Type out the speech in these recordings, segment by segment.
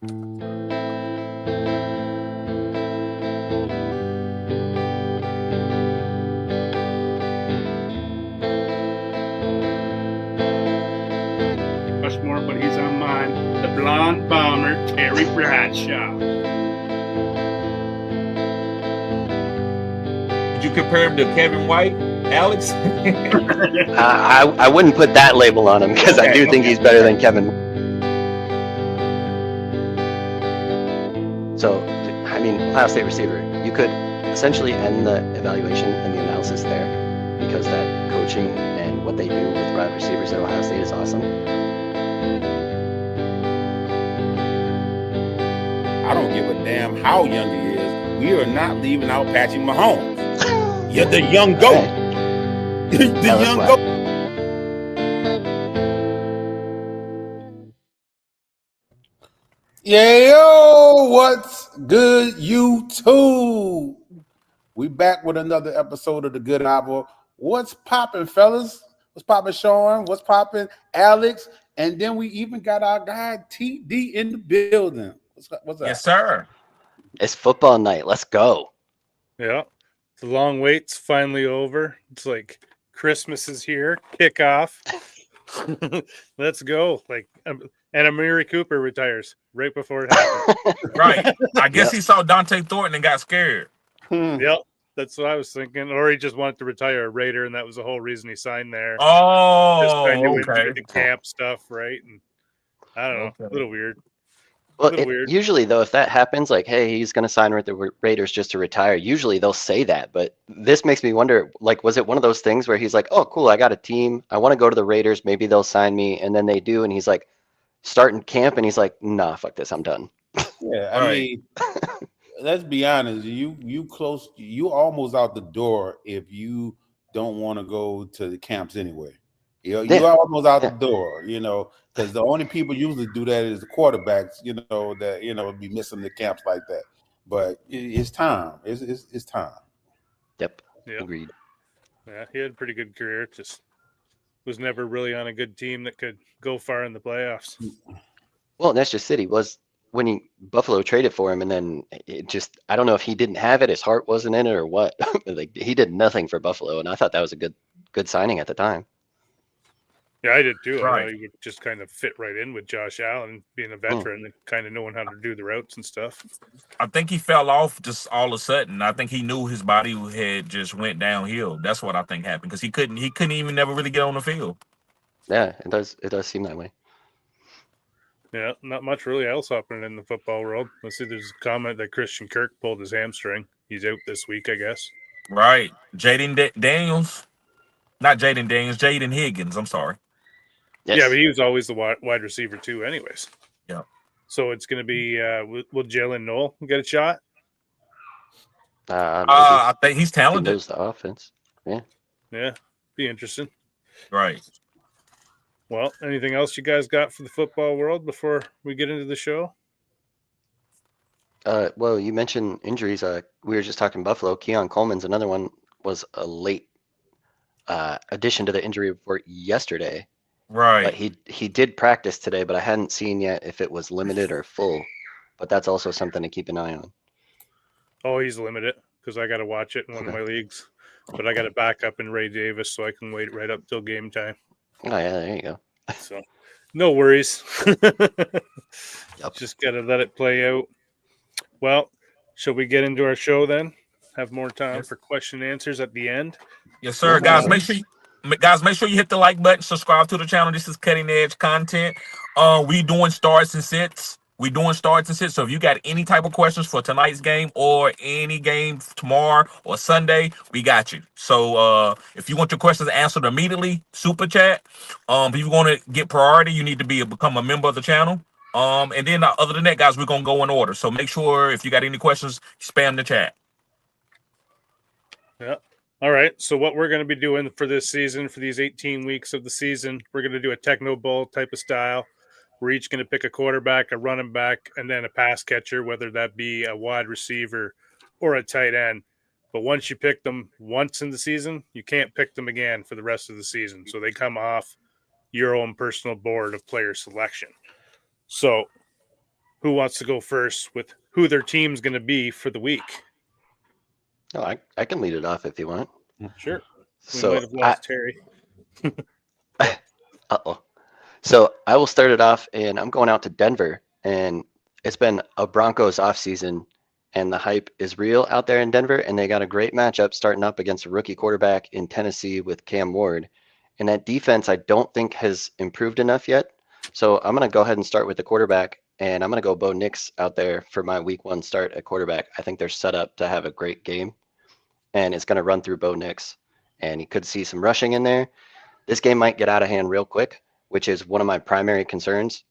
Much more, but he's on mine. The blonde bomber, Terry Bradshaw. Did you compare him to Kevin White, Alex? I wouldn't put that label on him because I do think he's better than Kevin. So, I mean, Ohio State receiver, you could essentially end the evaluation and the analysis there because that coaching and what they do with wide receivers at Ohio State is awesome. I don't give a damn how young he is. We are not leaving out Patrick Mahomes. You're the young goat. Right. The young goat. Yeah, yo, what's good, YouTube? We back with another episode of The Good Apple. What's popping, fellas? What's popping, Sean? What's popping, Alex? And then we even got our guy TD in the building. What's up? Yes, sir. It's football night. Let's go. Yeah. The long wait's finally over. It's like Christmas is here. Kickoff. Let's go. And Amari Cooper retires right before it happens. Right. I guess he saw Dante Thornton and got scared. Yep. That's what I was thinking. Or he just wanted to retire a Raider, and that was the whole reason he signed there. Just Oh, trying to okay. enjoy the camp stuff, right? And I don't know. Okay. A little weird. Well, weird. Usually, though, if that happens, like, hey, he's going to sign with the Raiders just to retire, usually they'll say that. But this makes me wonder, like, was it one of those things where he's like, oh, cool, I got a team. I want to go to the Raiders. Maybe they'll sign me. And then they do. And he's like, starting camp. And he's like, nah, fuck this. I'm done. Yeah, I mean, let's be honest. You almost out the door if you don't want to go to the camps anyway. You're almost out the door, because the only people usually do that is the quarterbacks, that be missing the camps like that. But it's time. It's time. Yep. Agreed. Yeah, he had a pretty good career. Just was never really on a good team that could go far in the playoffs. Well, that's just City was when Buffalo traded for him, and then it just, I don't know if he didn't have it, his heart wasn't in it or what. Like, he did nothing for Buffalo, and I thought that was a good signing at the time. Yeah, I did too. Right. I know he would just kind of fit right in with Josh Allen, being a veteran and kind of knowing how to do the routes and stuff. I think he fell off just all of a sudden. I think he knew his body had just went downhill. That's what I think happened because he couldn't even never really get on the field. Yeah, it does seem that way. Yeah, not much really else happening in the football world. Let's see, there's a comment that Christian Kirk pulled his hamstring. He's out this week, I guess. Right. Jaden Daniels. Not Jaden Daniels, Jaden Higgins. I'm sorry. Yes. Yeah, but he was always the wide receiver too anyways. Yeah. So it's going to be, will Jalen Noel get a shot? I think he's talented. He knows the offense. Yeah. Yeah, be interesting. Right. Well, anything else you guys got for the football world before we get into the show? Well, you mentioned injuries. We were just talking Buffalo. Keon Coleman's another one, was a late addition to the injury report yesterday. Right. But he did practice today, but I hadn't seen yet if it was limited or full. But that's also something to keep an eye on. Oh, he's limited because I got to watch it in one of my leagues. But I got to back up in Ray Davis so I can wait right up till game time. Oh, yeah, there you go. So, no worries. Yep. Just got to let it play out. Well, shall we get into our show then? Have more time for question and answers at the end? Yes, sir. Guys, make sure you hit the like button, subscribe to the channel. This is cutting edge content. We doing starts and sits. So if you got any type of questions for tonight's game or any game tomorrow or Sunday, we got you. So if you want your questions answered immediately, super chat. If you want to get priority, you need to become a member of the channel. And then other than that, guys, we're gonna go in order. So make sure if you got any questions, spam the chat. Yeah. All right. So what we're going to be doing for this season, for these 18 weeks of the season, we're going to do a Techno Bowl type of style. We're each going to pick a quarterback, a running back, and then a pass catcher, whether that be a wide receiver or a tight end. But once you pick them once in the season, you can't pick them again for the rest of the season. So they come off your own personal board of player selection. So who wants to go first with who their team's going to be for the week? No, I can lead it off if you want. Sure. We So might have lost Terry. uh-oh. So I will start it off, and I'm going out to Denver, and it's been a Broncos offseason, and the hype is real out there in Denver, and they got a great matchup starting up against a rookie quarterback in Tennessee with Cam Ward. And that defense I don't think has improved enough yet. So I'm going to go ahead and start with the quarterback, and I'm going to go Bo Nix out there for my week 1 start at quarterback. I think they're set up to have a great game, and it's going to run through Bo Nix, and you could see some rushing in there. This game might get out of hand real quick, which is one of my primary concerns,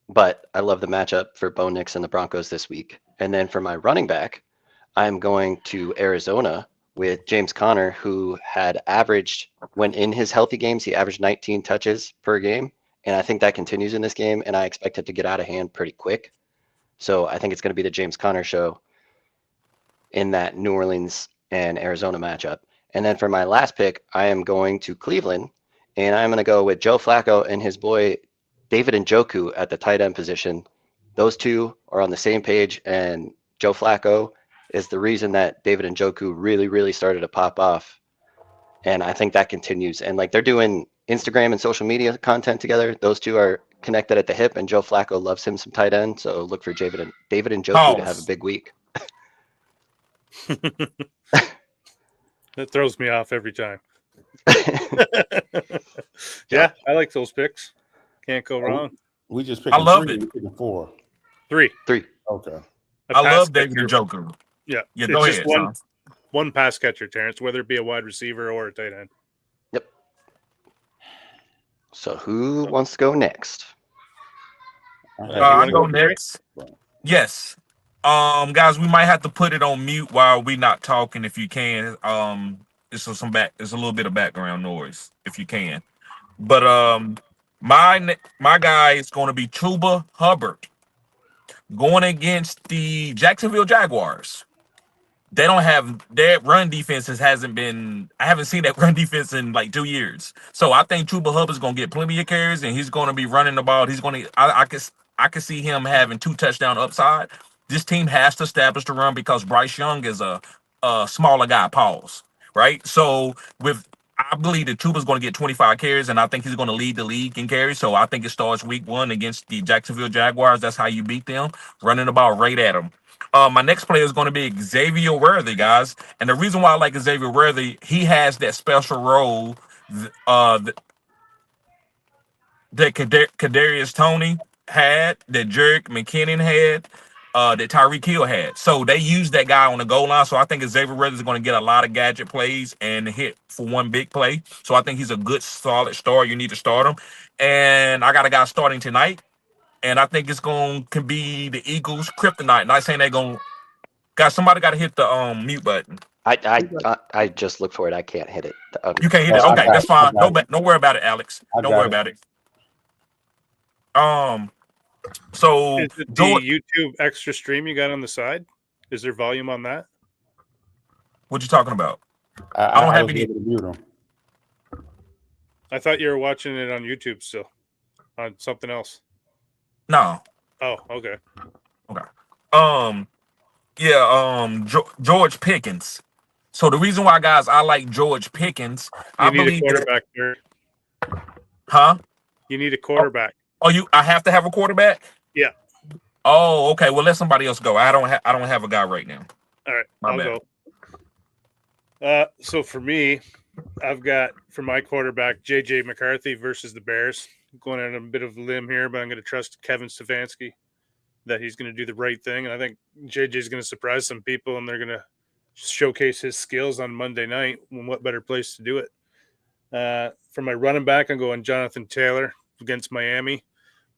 but I love the matchup for Bo Nix and the Broncos this week. And then for my running back, I'm going to Arizona with James Conner, who had averaged, when in his healthy games, he averaged 19 touches per game. And I think that continues in this game, and I expect it to get out of hand pretty quick. So I think it's going to be the James Conner show in that New Orleans and Arizona matchup. And then for my last pick, I am going to Cleveland, and I'm going to go with Joe Flacco and his boy David Njoku at the tight end position. Those two are on the same page, and Joe Flacco is the reason that David Njoku really, really started to pop off. And I think that continues. And like they're doing Instagram and social media content together. Those two are connected at the hip, and Joe Flacco loves him some tight end. So look for David Njoku to have a big week. That throws me off every time. Yeah, I like those picks. Can't go wrong. We just picked 3 and picking 4. 3. Okay. I love David Njoku. Yeah. Yeah, it's go just ahead. One pass catcher, Terrence, whether it be a wide receiver or a tight end. Yep. So who wants to go next? I go next. Yes. Guys, we might have to put it on mute while we're not talking if you can. It's a little bit of background noise if you can. But my guy is going to be Chuba Hubbard going against the Jacksonville Jaguars. They don't have their run defenses I haven't seen that run defense in like 2 years. So I think Chuba Hubbard's going to get plenty of carries, and he's going to be running the ball. I can see him having 2 touchdown upside. This team has to establish the run because Bryce Young is a smaller guy, pause, right? So I believe that Chuba's going to get 25 carries, and I think he's going to lead the league in carries. So I think it starts week 1 against the Jacksonville Jaguars. That's how you beat them, running the ball right at them. My next player is going to be Xavier Worthy, guys. And the reason why I like Xavier Worthy, he has that special role that Kadarius Toney had, that Jerick McKinnon had, that Tyreek Hill had. So they use that guy on the goal line. So I think Xavier Worthy is going to get a lot of gadget plays and hit for one big play. So I think he's a good, solid start. You need to start him. And I got a guy starting tonight. And I think it's going to be the Eagles kryptonite. Not saying they're going to. Guys, somebody got to hit the mute button. I just look for it. I can't hit it. You can't hit it. Okay, that's fine. Don't worry about it, Alex. Don't worry about it. So is it the YouTube extra stream you got on the side? Is there volume on that? What you talking about? I don't have any. I thought you were watching it on YouTube still, on something else. No. Oh, okay. Okay. George Pickens. So the reason why, guys, I like George Pickens, I believe a quarterback there. Huh? You need a quarterback. I have to have a quarterback? Yeah. Oh, okay. Well, let somebody else go. I don't have a guy right now. All right, I'll go. So for me, I've got for my quarterback JJ McCarthy versus the Bears. I'm going on a bit of a limb here, but I'm going to trust Kevin Stefanski that he's going to do the right thing, and I think JJ is going to surprise some people, and they're going to showcase his skills on Monday night. And what better place to do it? For my running back, I'm going Jonathan Taylor against Miami.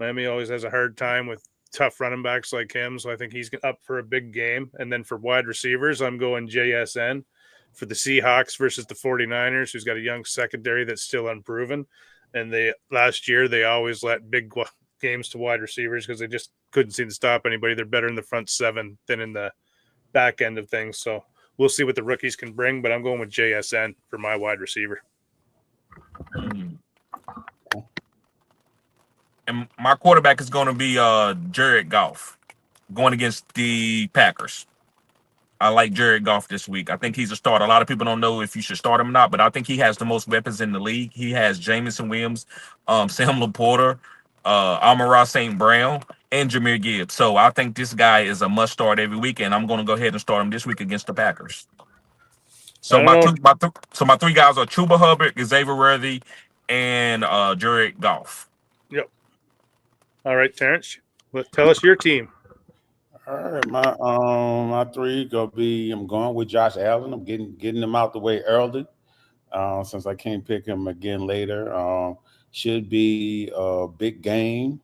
Miami always has a hard time with tough running backs like him, so I think he's up for a big game. And then for wide receivers, I'm going JSN for the Seahawks versus the 49ers, who's got a young secondary that's still unproven. And last year, they always let big games to wide receivers because they just couldn't seem to stop anybody. They're better in the front 7 than in the back end of things. So we'll see what the rookies can bring, but I'm going with JSN for my wide receiver. And my quarterback is going to be Jared Goff. going against the Packers. I like Jared Goff this week. I think he's a starter. A lot of people don't know if you should start him or not, but I think he has the most weapons in the league. He has Jamison Williams, Sam Laporta, Amon-Ra St. Brown, and Jahmyr Gibbs. So I think this guy is a must start every week, and I'm going to go ahead and start him this week against the Packers. So my three guys are Chuba Hubbard, Xavier Worthy, and Jared Goff. Yep. All right, Terrence, tell us your team. All right, my three gonna be. I'm going with Josh Allen. I'm getting him out the way early, since I can't pick him again later. Should be a big game.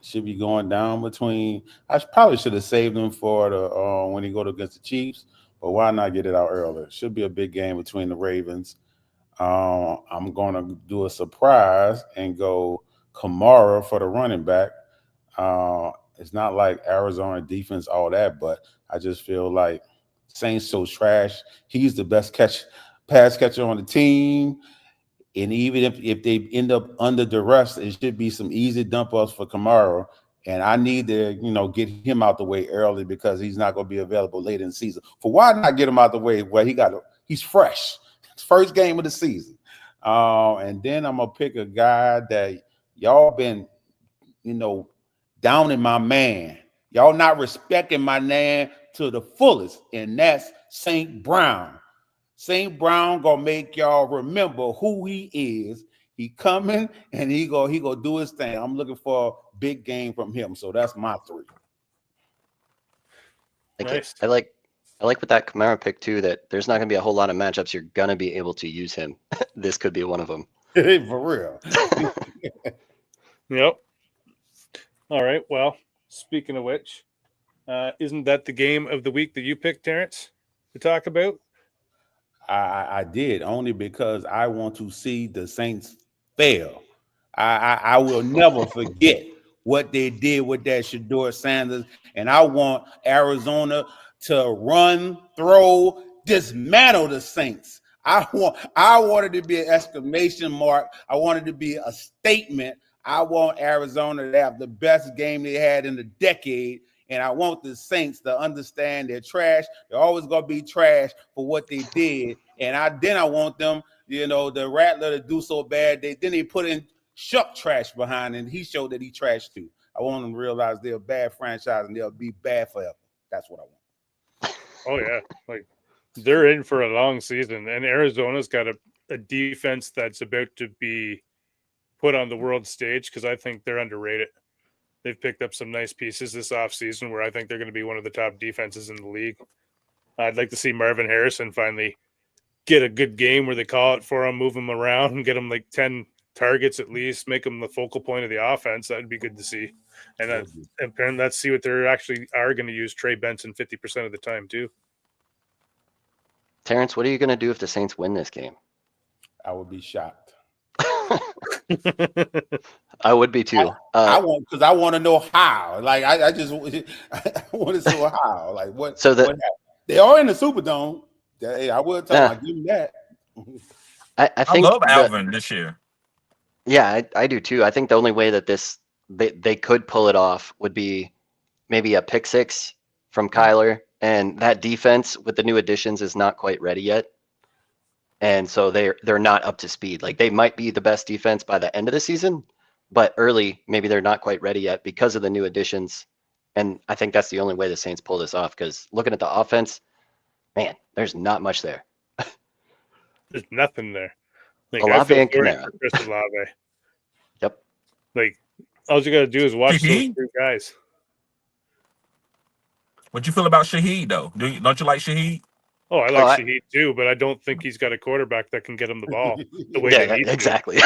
Should be going down between. I probably should have saved him for the when he go against the Chiefs, but why not get it out earlier? Should be a big game between the Ravens. I'm going to do a surprise and go Kamara for the running back. It's not like Arizona defense, all that, but I just feel like Saints so trash. He's the best pass catcher on the team. And even if they end up under duress, it should be some easy dump offs for Kamara. And I need to, get him out the way early because he's not going to be available late in the season. For why not get him out the way where he's fresh. First game of the season. And then I'm going to pick a guy that y'all been, downing my man. Y'all not respecting my man to the fullest, and that's St. Brown. St. Brown gonna make y'all remember who he is. He coming and he go do his thing. I'm looking for a big game from him. So that's my three. Nice. I like with that Kamara pick too that there's not gonna be a whole lot of matchups you're gonna be able to use him. This could be one of them. For real. Yep. All right. Well, speaking of which, isn't that the game of the week that you picked, Terrence, to talk about? I did, only because I want to see the Saints fail. I will never forget what they did with that Shedeur Sanders, and I want Arizona to run, throw, dismantle the Saints. I want it to be an exclamation mark. I want it to be a statement. I want Arizona to have the best game they had in a decade. And I want the Saints to understand they're trash. They're always going to be trash for what they did. And I want them, the Rattler to do so bad. Then they put in Shuck trash behind, and he showed that he trashed too. I want them to realize they're a bad franchise and they'll be bad forever. That's what I want. Oh, yeah. Like, they're in for a long season. And Arizona's got a defense that's about to be put on the world stage because I think they're underrated. They've picked up some nice pieces this offseason where I think they're going to be one of the top defenses in the league. I'd like to see Marvin Harrison finally get a good game where they call it for him, move him around, and get him like 10 targets at least, make him the focal point of the offense. That'd be good to see. And let's see what they're actually are going to use Trey Benson 50% of the time too. Terrence, what are you going to do if the Saints win this game? I would be shocked. I would be too. I want to know how. Like I want to know how. Like what? So what they are in the Superdome. Hey, I would tell them. I give them that. I think I love Alvin this year. Yeah, I do too. I think the only way that they could pull it off would be maybe a pick six from Kyler, and that defense with the new additions is not quite ready yet. And so they're not up to speed. Like they might be the best defense by the end of the season, but early, maybe they're not quite ready yet because of the new additions. And I think that's the only way the Saints pull this off because looking at the offense, man, there's not much there. There's nothing there. Like, Olave and Kamara. Chris Olave. Yep. Like all you got to do is watch those two guys. What you feel about Shaheed though? Don't you like Shaheed? Oh, I like Shaheed too, but I don't think he's got a quarterback that can get him the ball the way they need exactly.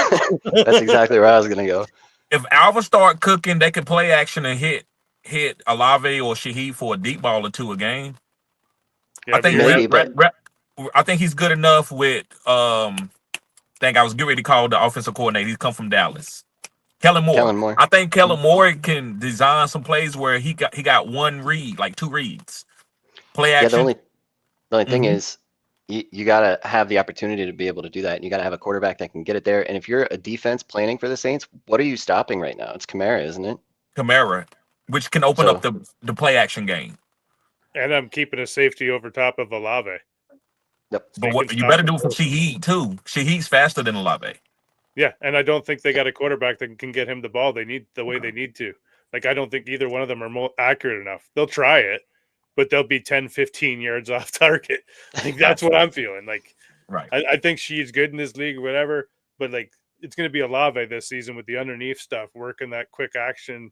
That's exactly where I was going to go. If Alvin start cooking, they can play action and hit Olave or Shaheed for a deep ball or two a game. Yeah, I think I think he's good enough with I was getting ready to call the offensive coordinator. He's come from Dallas. Kellen Moore. I think Kellen Moore can design some plays where he got one read, like two reads. Play action. Yeah, the only thing is you got to have the opportunity to be able to do that. And you got to have a quarterback that can get it there. And if you're a defense planning for the Saints, what are you stopping right now? It's Kamara, isn't it? Kamara. which can open up the play action game. And I'm keeping a safety over top of Olave. Yep. But what you better do it for Shaheed too. Shaheed's faster than Olave. Yeah, and I don't think they got a quarterback that can get him the ball. They need the way they need to. Like, I don't think either one of them are more accurate enough. They'll try it, but they'll be 10, 15 yards off target. Like, that's what I'm feeling. Like, right. I think she's good in this league or whatever, but like, it's going to be Olave this season with the underneath stuff, working that quick action,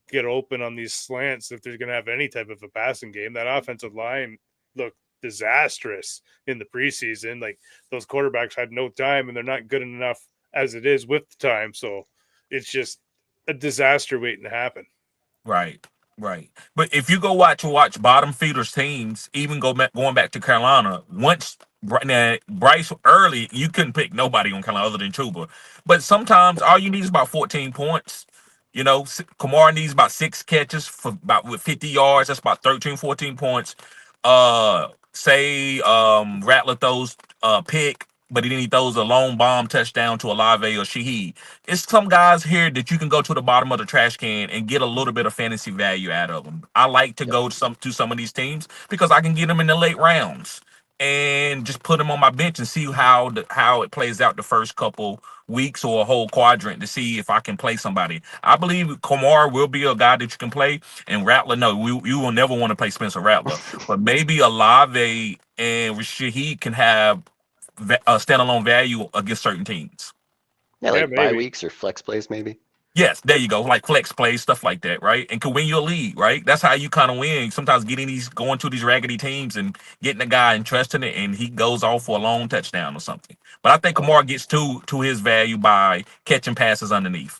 get open on these slants. If they're going to have any type of a passing game, that offensive line looked disastrous in the preseason. Like, those quarterbacks had no time, and they're not good enough as it is with the time. So it's just a disaster waiting to happen. Right. But if you go watch bottom feeders teams, even going back to Carolina, once Bryce early, you couldn't pick nobody on Carolina other than Chuba. But sometimes all you need is about 14 points. You know, Kamara needs about 6 catches with 50 yards. That's about 13, 14 points. Say Rattler throws pick, but then he throws a long bomb touchdown to Olave or Shaheed. It's some guys here that you can go to the bottom of the trash can and get a little bit of fantasy value out of them. I like to go to some of these teams because I can get them in the late rounds and just put them on my bench and see how it plays out the first couple weeks or a whole quadrant to see if I can play somebody. I believe Kamara will be a guy that you can play, and Rattler, no, you will never want to play Spencer Rattler, but maybe Olave and Shaheed can have a standalone value against certain teams. Yeah, like bye weeks or flex plays, maybe. Yes, there you go. Like flex plays, stuff like that, right? And can win your league, right? That's how you kind of win. Sometimes going to these raggedy teams and getting a guy and trusting it, and he goes off for a long touchdown or something. But I think Kamara gets to his value by catching passes underneath.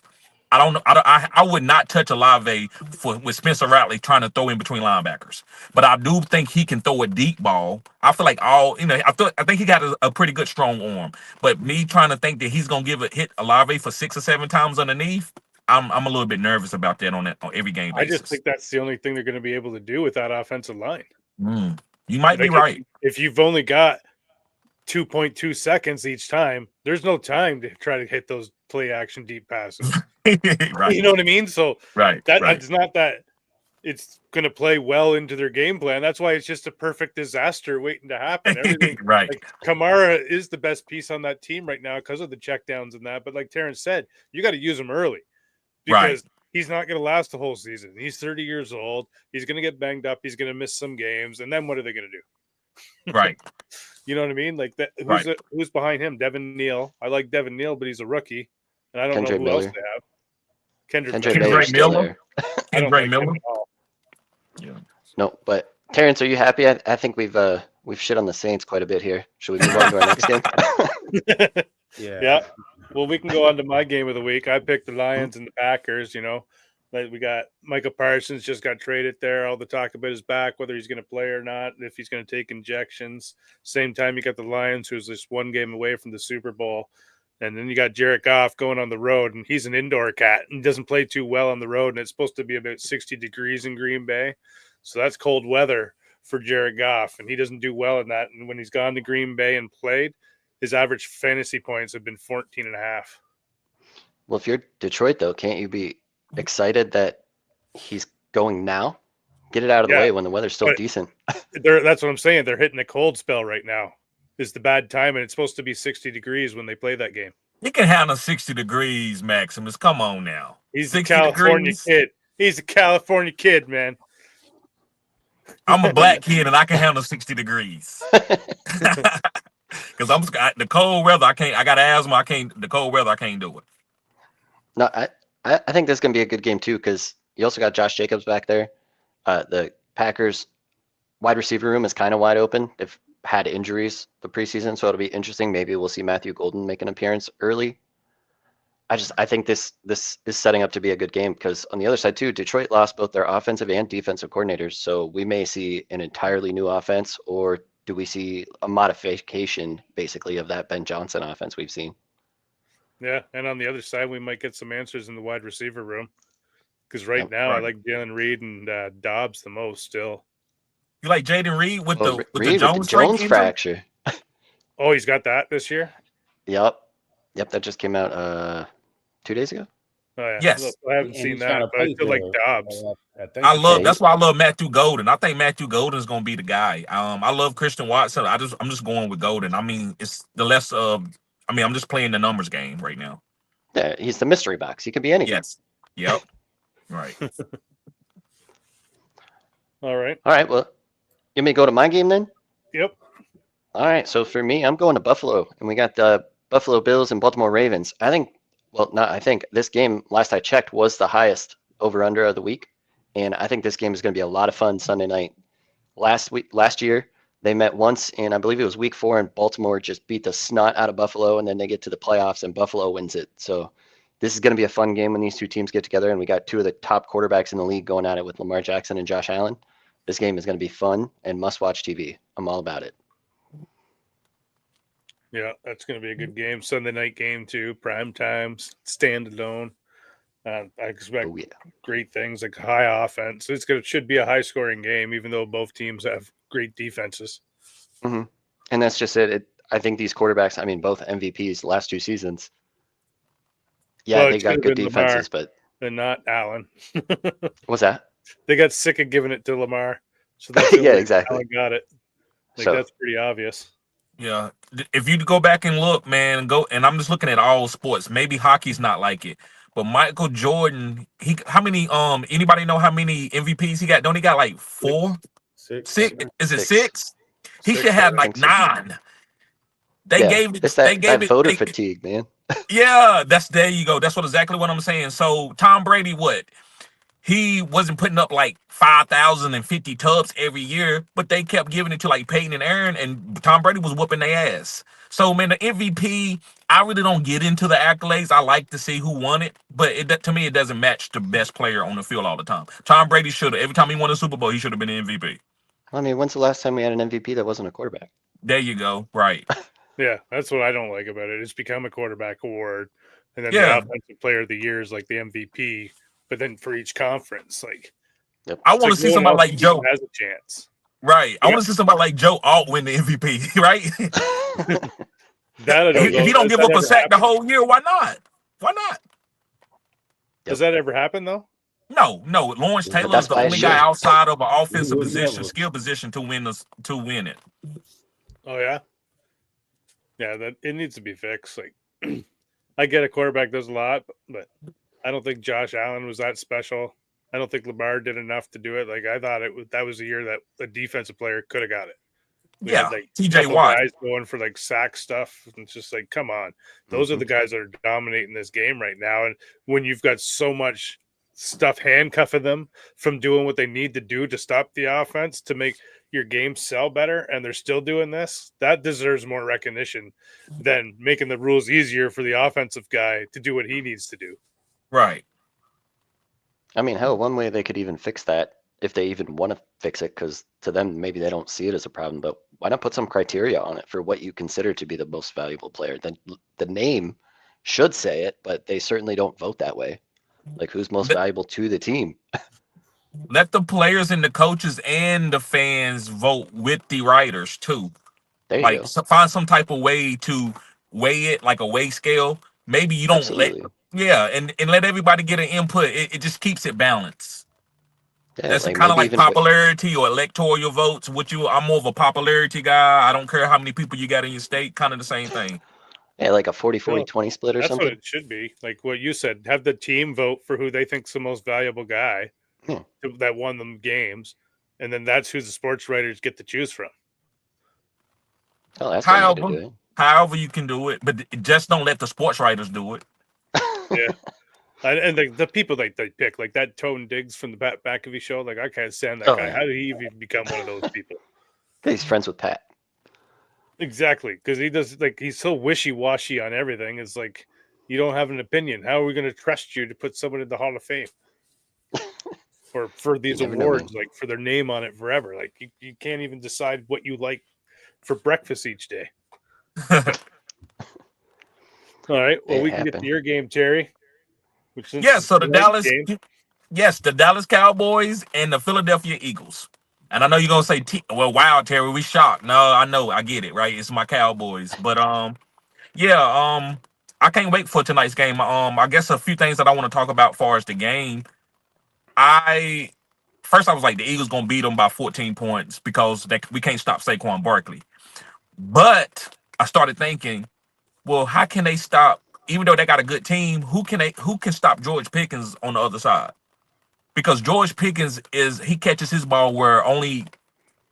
I don't know. I would not touch Olave with Spencer Rattler trying to throw in between linebackers, but I do think he can throw a deep ball. I feel like I think he got a pretty good strong arm. But me trying to think that he's gonna hit Olave for 6 or 7 times underneath, I'm a little bit nervous about that on every game basis. I just think that's the only thing they're going to be able to do with that offensive line. You might be right. If you've only got 2.2 seconds each time, there's no time to try to hit those play action deep passes. Right. You know what I mean? So it's not that it's going to play well into their game plan. That's why it's just a perfect disaster waiting to happen. Everything, right. Like, Kamara is the best piece on that team right now because of the checkdowns and that. But like Terrence said, you got to use him early because he's not going to last the whole season. He's 30 years old. He's going to get banged up. He's going to miss some games. And then what are they going to do? Right. You know what I mean? Like that. Who's behind him? Devin Neal. I like Devin Neal, but he's a rookie, and I don't know who else they have. Kendrick Miller. Kendrick Miller. Yeah. No, but Terrence, are you happy? I think we've shit on the Saints quite a bit here. Should we move on to our next game? Yeah. Well, we can go on to my game of the week. I picked the Lions and the Packers. You know, like we got Micah Parsons just got traded there. All the talk about his back, whether he's going to play or not, if he's going to take injections. Same time, you got the Lions, who's just one game away from the Super Bowl. And then you got Jared Goff going on the road, and he's an indoor cat and doesn't play too well on the road. And it's supposed to be about 60 degrees in Green Bay. So that's cold weather for Jared Goff, and he doesn't do well in that. And when he's gone to Green Bay and played, his average fantasy points have been 14.5. Well, if you're Detroit, though, can't you be excited that he's going now? Get it out of the way when the weather's still decent. That's what I'm saying. They're hitting a cold spell right now. Is the bad time, and it's supposed to be 60 degrees when they play that game. He can handle 60 degrees, Maximus. Come on now. He's a California kid. He's a California kid, man. I'm a black kid, and I can handle 60 degrees. Because the cold weather, I can't. I got asthma. I can't. The cold weather, I can't do it. No, I think this is gonna be a good game too, because you also got Josh Jacobs back there. The Packers wide receiver room is kind of wide open. They've had injuries the preseason, so it'll be interesting. Maybe we'll see Matthew Golden make an appearance early. I think this is setting up to be a good game, because on the other side too, Detroit lost both their offensive and defensive coordinators, so we may see an entirely new offense, or do we see a modification basically of that Ben Johnson offense we've seen? Yeah, and on the other side, we might get some answers in the wide receiver room, because now I like Jalen Reed and Dobbs the most still. You like Jaden Reed with the Jones fracture? Oh, he's got that this year? Yep. That just came out 2 days ago. Oh yeah, Yes. I haven't And seen he's trying that, to but I play still like for. Dobbs. I think I love Yeah, that's why I love Matthew Golden. I think Matthew Golden is gonna be the guy. I love Christian Watson. I'm just going with Golden. I mean, it's the less I mean, I'm just playing the numbers game right now. yeah, he's the mystery box. He could be anything. Yes. Yep. Right. All right. All right, well, you may go to my game then. Yep. All right, so for me, I'm going to Buffalo, and we got the Buffalo Bills and Baltimore Ravens. I think, well, not I think this game, last I checked, was the highest over/under of the week, and I think this game is going to be a lot of fun Sunday night. Last year, they met once, and I believe it was week 4, and Baltimore just beat the snot out of Buffalo, and then they get to the playoffs, and Buffalo wins it. So this is going to be a fun game when these two teams get together, and we got two of the top quarterbacks in the league going at it with Lamar Jackson and Josh Allen. This game is going to be fun and must-watch TV. I'm all about it. Yeah, that's going to be a good game. Sunday night game too. Prime times, standalone. I expect Oh yeah. great things like high offense. Should be a high scoring game, even though both teams have great defenses. Mm-hmm. And that's just it. I think these quarterbacks, I mean, both MVPs last 2 seasons. Yeah, Well, they it could got have good been Lamar defenses, but and not Allen. what's that? They got sick of giving it to Lamar, so that's the Yeah, only exactly. Allen got it. Like So that's pretty obvious. Yeah. If you go back and look, man, and I'm just looking at all sports. Maybe hockey's not like it. But Michael Jordan, how many anybody know how many MVPs he got? Don't he got like 4? Six. 6? Is it 6. 6? He should 6, have yeah. like So. 9. They Yeah, gave it it's they that gave it voter they, fatigue, man. yeah, there you go. That's exactly what I'm saying. So Tom Brady, what? He wasn't putting up like 5,050 tubs every year, but they kept giving it to like Peyton and Aaron, and Tom Brady was whooping their ass. So, man, the MVP, I really don't get into the accolades. I like to see who won it, but to me, it doesn't match the best player on the field all the time. Tom Brady should have, every time he won a Super Bowl, he should have been the MVP. I mean, when's the last time we had an MVP that wasn't a quarterback? There you go. Right. Yeah, that's what I don't like about it. It's become a quarterback award, and then Yeah. the offensive player of the year is like the MVP. But then for each conference, like Yep. I want to see no one somebody else like Joe. has a chance. Right. I Yeah. want to see somebody like Joe Alt win the MVP, right? That I don't know. If he don't Does give that up a ever sack the happen? whole year, why not? Why not? Does that ever happen though? No. Lawrence But Taylor that's is the why it only guy should. outside of an offensive Would position, never. skill position to win it. Oh yeah, yeah. That it needs to be fixed. Like I get a quarterback does a lot, but I don't think Josh Allen was that special. I don't think Lamar did enough to do it. Like I thought that was a year that a defensive player could have got it. We Yeah, had like TJ couple Watt. guys going for like sack stuff. And it's just like, come on. Those are the guys that are dominating this game right now. And when you've got so much stuff handcuffing them from doing what they need to do to stop the offense to make your game sell better, and they're still doing this, that deserves more recognition than making the rules easier for the offensive guy to do what he needs to do. Right. I mean, hell, one way they could even fix that, if they even want to fix it, because to them, maybe they don't see it as a problem, but why not put some criteria on it for what you consider to be the most valuable player? The name should say it, but they certainly don't vote that way. Like, who's most valuable to the team? Let the players and the coaches and the fans vote with the writers too. There you Like go. find some type of way to weigh it, like a weigh scale. Maybe you don't Absolutely. and let everybody get an input. It just keeps it balanced. Yeah, That's like kind of maybe like even popularity or electoral votes. I'm more of a popularity guy. I don't care how many people you got in your state. Kind of the same thing. yeah, like a 40-40-20 split or That's something. what it should be. Like what you said, have the team vote for who they think's the most valuable guy that won them games, and then that's who the sports writers get to choose from. Oh, that's one way to do it. However you can do it, but just don't let the sports writers do it. Yeah. And the people like they pick, like that Tone Diggs from the back of his show, like I can't stand that guy. Yeah. How did he even become one of those people? He's friends with Pat. Exactly, because he does he's so wishy-washy on everything. It's like you don't have an opinion. How are we going to trust you to put someone in the Hall of Fame or for these awards, like for their name on it forever? Like you can't even decide what you like for breakfast each day. All right, well, we can get to your game, Terry. So the Dallas Cowboys and the Philadelphia Eagles. And I know you're gonna say, wow, Terry, we shocked. No, I know, I get it, right? It's my Cowboys, but I I can't wait for tonight's game. I guess a few things that I want to talk about as far as the game. I was like, the Eagles gonna beat them by 14 points because we can't stop Saquon Barkley. But I started thinking, well, how can they stop? Even though they got a good team, who can stop George Pickens on the other side? Because George Pickens he catches his ball where only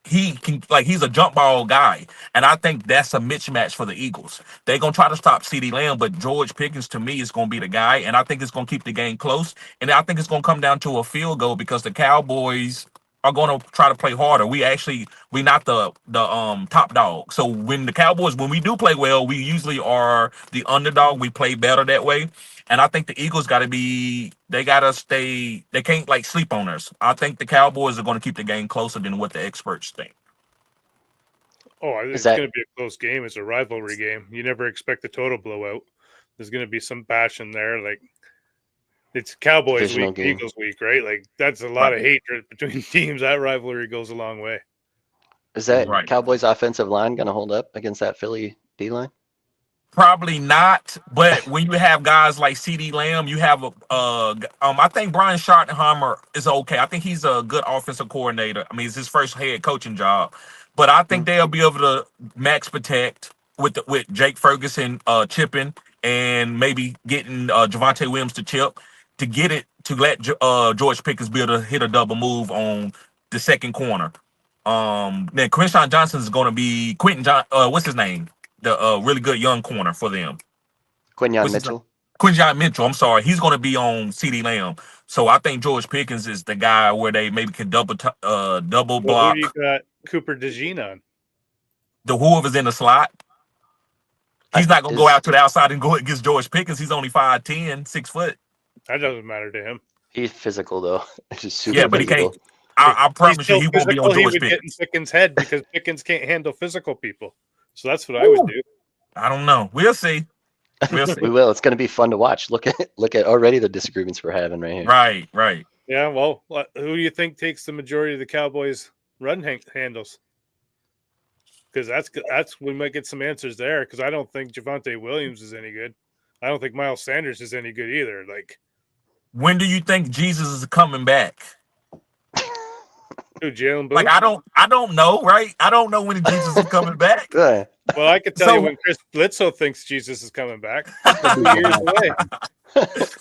he can, like, he's a jump ball guy, and I think that's a mismatch for the Eagles. They're gonna try to stop CeeDee Lamb, but George Pickens to me is gonna be the guy, and I think it's gonna keep the game close. And I think it's gonna come down to a field goal because the Cowboys are gonna try to play harder. We not the top dog. So when we do play well, we usually are the underdog. We play better that way. And I think the Eagles they can't like sleep on us. I think the Cowboys are going to keep the game closer than what the experts think. Oh, I think it's going to be a close game. It's a rivalry game. You never expect a total blowout. There's going to be some passion there. Like, it's Cowboys Divisional week, game. Eagles week, right? Like, that's a lot of hatred between teams. That rivalry goes a long way. Is that Cowboys offensive line going to hold up against that Philly D line? Probably not, but when you have guys like CeeDee Lamb, you have I think Brian Schottenheimer is okay. I think he's a good offensive coordinator. I mean, it's his first head coaching job, but I think they'll be able to max protect with Jake Ferguson chipping and maybe getting Javonte Williams to chip to get it to let George Pickens be able to hit a double move on the second corner. Then Quinton Johnson is going to be what's his name? The really good young corner for them. Quinyon Mitchell. Quinyon Mitchell, I'm sorry. He's going to be on CeeDee Lamb. So I think George Pickens is the guy where they maybe can double block. Who do you got Cooper DeJean on? The whoever's in the slot. He's not going to go out to the outside and go against George Pickens. He's only 5'10", 6 foot. That doesn't matter to him. He's physical, though. Just super but physical. He can't. I promise you, he won't be on George Pickens. He would get in Pickens' head because Pickens can't handle physical people. So that's what I would do. I don't know. We'll see. We will. It's going to be fun to watch. Look at already the disagreements we're having right here. Right. Yeah. Well, who do you think takes the majority of the Cowboys' run handles? Because that's we might get some answers there. Because I don't think Javonte Williams is any good. I don't think Miles Sanders is any good either. Like, when do you think Jesus is coming back? Who, Jalen Blue? Like, I don't know, right? I don't know when Jesus is coming back. Good. Well, I could tell you when Chris Bledsoe thinks Jesus is coming back. 2 years away.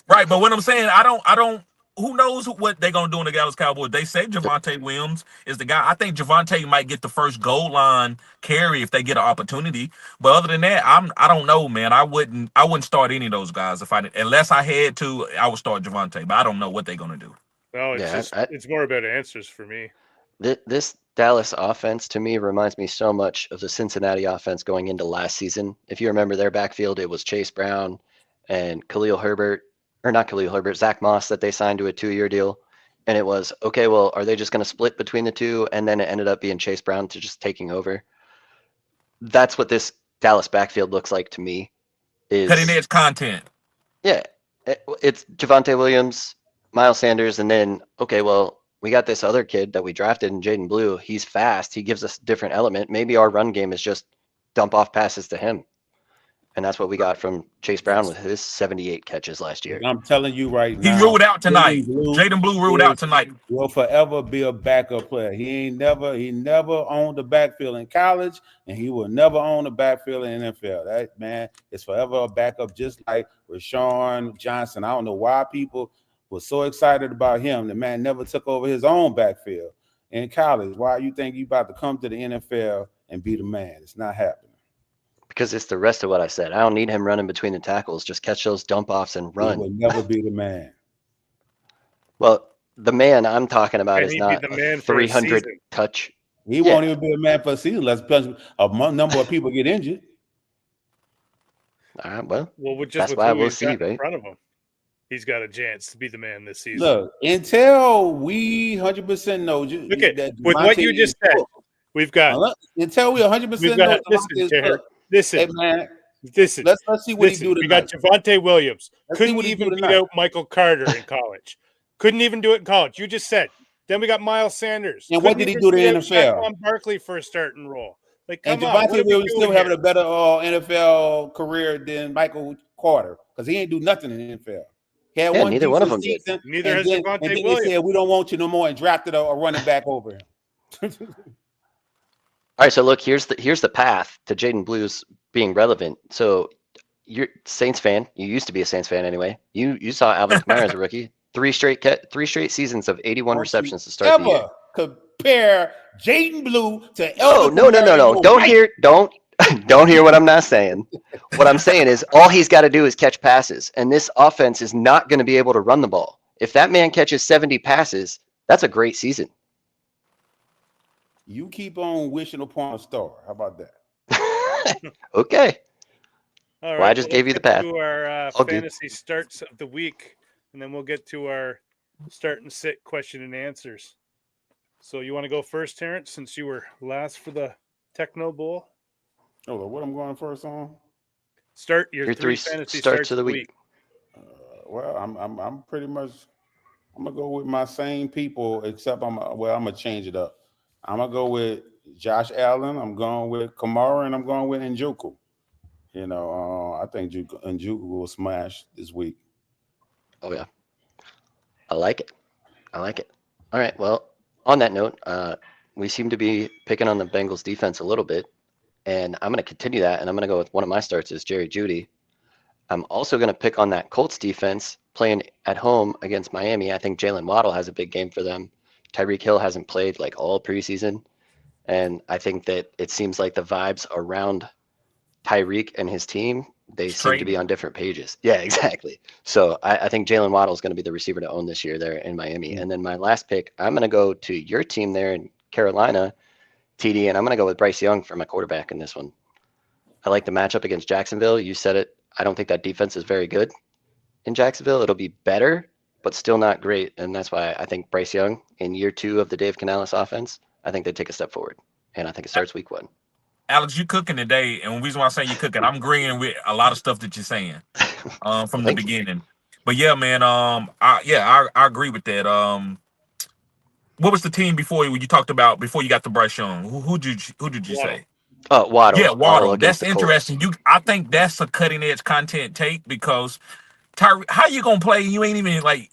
Right, but what I'm saying, I don't. Who knows what they're gonna do in the Dallas Cowboys? They say Javonte Williams is the guy. I think Javonte might get the first goal line carry if they get an opportunity. But other than that, I don't know, man. I wouldn't start any of those guys unless I had to. I would start Javonte, but I don't know what they're gonna do. No, it's more about answers for me. This Dallas offense to me reminds me so much of the Cincinnati offense going into last season. If you remember their backfield, it was Chase Brown and Zach Moss that they signed to a 2-year deal. And it was, okay, well, are they just going to split between the two? And then it ended up being Chase Brown to just taking over. That's what this Dallas backfield looks like to me. Is cutting edge content. Yeah. It's Javonte Williams, Miles Sanders, and then, okay, well, we got this other kid that we drafted in Jaden Blue. He's fast. He gives us a different element. Maybe our run game is just dump off passes to him. And that's what we got from Chase Brown with his 78 catches last year. I'm telling you right now. He ruled out tonight. Jaden Blue ruled out tonight. Will forever be a backup player. He never owned the backfield in college, and he will never own the backfield in NFL. That man is forever a backup, just like Rashawn Johnson. I don't know why people was so excited about him. The man never took over his own backfield in college. Why you think you about to come to the NFL and be the man? It's not happening. Because it's the rest of what I said. I don't need him running between the tackles. Just catch those dump offs and run. He will never be the man. Well, the man I'm talking about is not a 300 touch. He won't even be a man for a season unless a number of people get injured. Well, that's why we'll see, right? In front of him. He's got a chance to be the man this season. Look, until we 100% know. Look at with what you just said. We've got until we 100% know. Listen, hey man, listen. Let's see what he do tonight. We got Javonte Williams. Couldn't even beat out Michael Carter in college. Couldn't even do it in college. You just said. Then we got Miles Sanders. And what did he do to the NFL? Saquon Barkley for a starting role. Like, and Javonte Williams still having a better NFL career than Michael quarter because he ain't do nothing in the NFL. He had Yeah, one neither one of decent them did. season, Neither and has then Devontae they Williams. said we don't want you no more and drafted a running back over him. All right, so look, here's the path to Jaden Blues being relevant. So you're Saints fan. You used to be a Saints fan anyway. You saw Alvin Kamara as a rookie. Three straight seasons of 81 Don't receptions to you start the year. ever compare Jaden Blue to No, Alvin Kamara in no. your Don't life. don't hear what I'm not saying. What I'm saying is all he's got to do is catch passes, and this offense is not going to be able to run the ball. If that man catches 70 passes, that's a great season. You keep on wishing upon a star. How about that? Okay. All right. Well, I just gave you the let's path. get to our All good. fantasy starts of the week, and then we'll get to our start and sit question and answers. So you want to go first, Terrence, since you were last for the Techno Bowl? Oh, what I'm going first on? Start your Your three fantasy starts of the week. Well, I'm pretty much. I'm gonna go with my same people, except I'm gonna change it up. I'm gonna go with Josh Allen. I'm going with Kamara, and I'm going with Njoku. You know, I think Njoku will smash this week. Oh yeah, I like it. All right. Well, on that note, we seem to be picking on the Bengals defense a little bit, and I'm going to continue that, and I'm going to go with one of my starts is Jerry Jeudy. I'm also going to pick on that Colts defense playing at home against Miami. I think Jalen Waddle has a big game for them. Tyreek Hill hasn't played like all preseason, and I think that it seems like the vibes around Tyreek and his team, they seem to be on different pages. Yeah, exactly. So I think Jalen Waddle is going to be the receiver to own this year there in Miami. And then my last pick, I'm going to go to your team there in Carolina, TD, and I'm going to go with Bryce Young for my quarterback in this one. I like the matchup against Jacksonville. You said it. I don't think that defense is very good in Jacksonville. It'll be better, but still not great. And that's why I think Bryce Young in year 2 of the Dave Canales offense, I think they take a step forward. And I think it starts week 1. Alex, you cooking today, and the reason why I say you cooking, I'm agreeing with a lot of stuff that you're saying from the beginning. But yeah, man, I agree with that. What was the team before you talked about before you got to Bryce Young? Who did you say? Oh, Waddle. Yeah, Waddle. Against That's the Colts. interesting. I think that's a cutting edge content take because how you gonna play? You ain't even like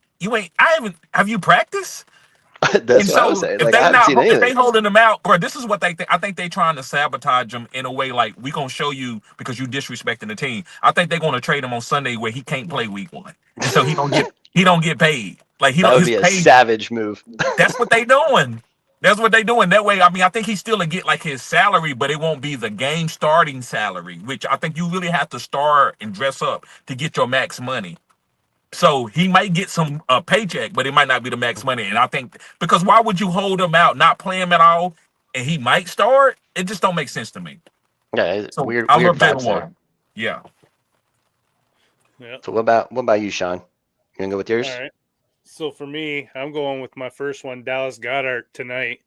have you practiced? That's what I was saying. Like I haven't seen anything. If they holding them out, bro, this is what they think. I think they trying to sabotage him in a way like we gonna show you because you disrespecting the team. I think they're gonna trade him on Sunday where he can't play week 1, and so he don't get paid. Like that would be a savage move. That's what they doing. That's what they doing. That way, I mean, I think he still will get like his salary, but it won't be the game starting salary, which I think you really have to start and dress up to get your max money. So he might get some paycheck, but it might not be the max money. And I think because why would you hold him out, not play him at all, and he might start? It just don't make sense to me. Yeah, it's so weird. I Weird love vibes Jalen there. Yeah. So what about you, Sean? You gonna go with yours? All right. So for me, I'm going with my first one, Dallas Goedert tonight.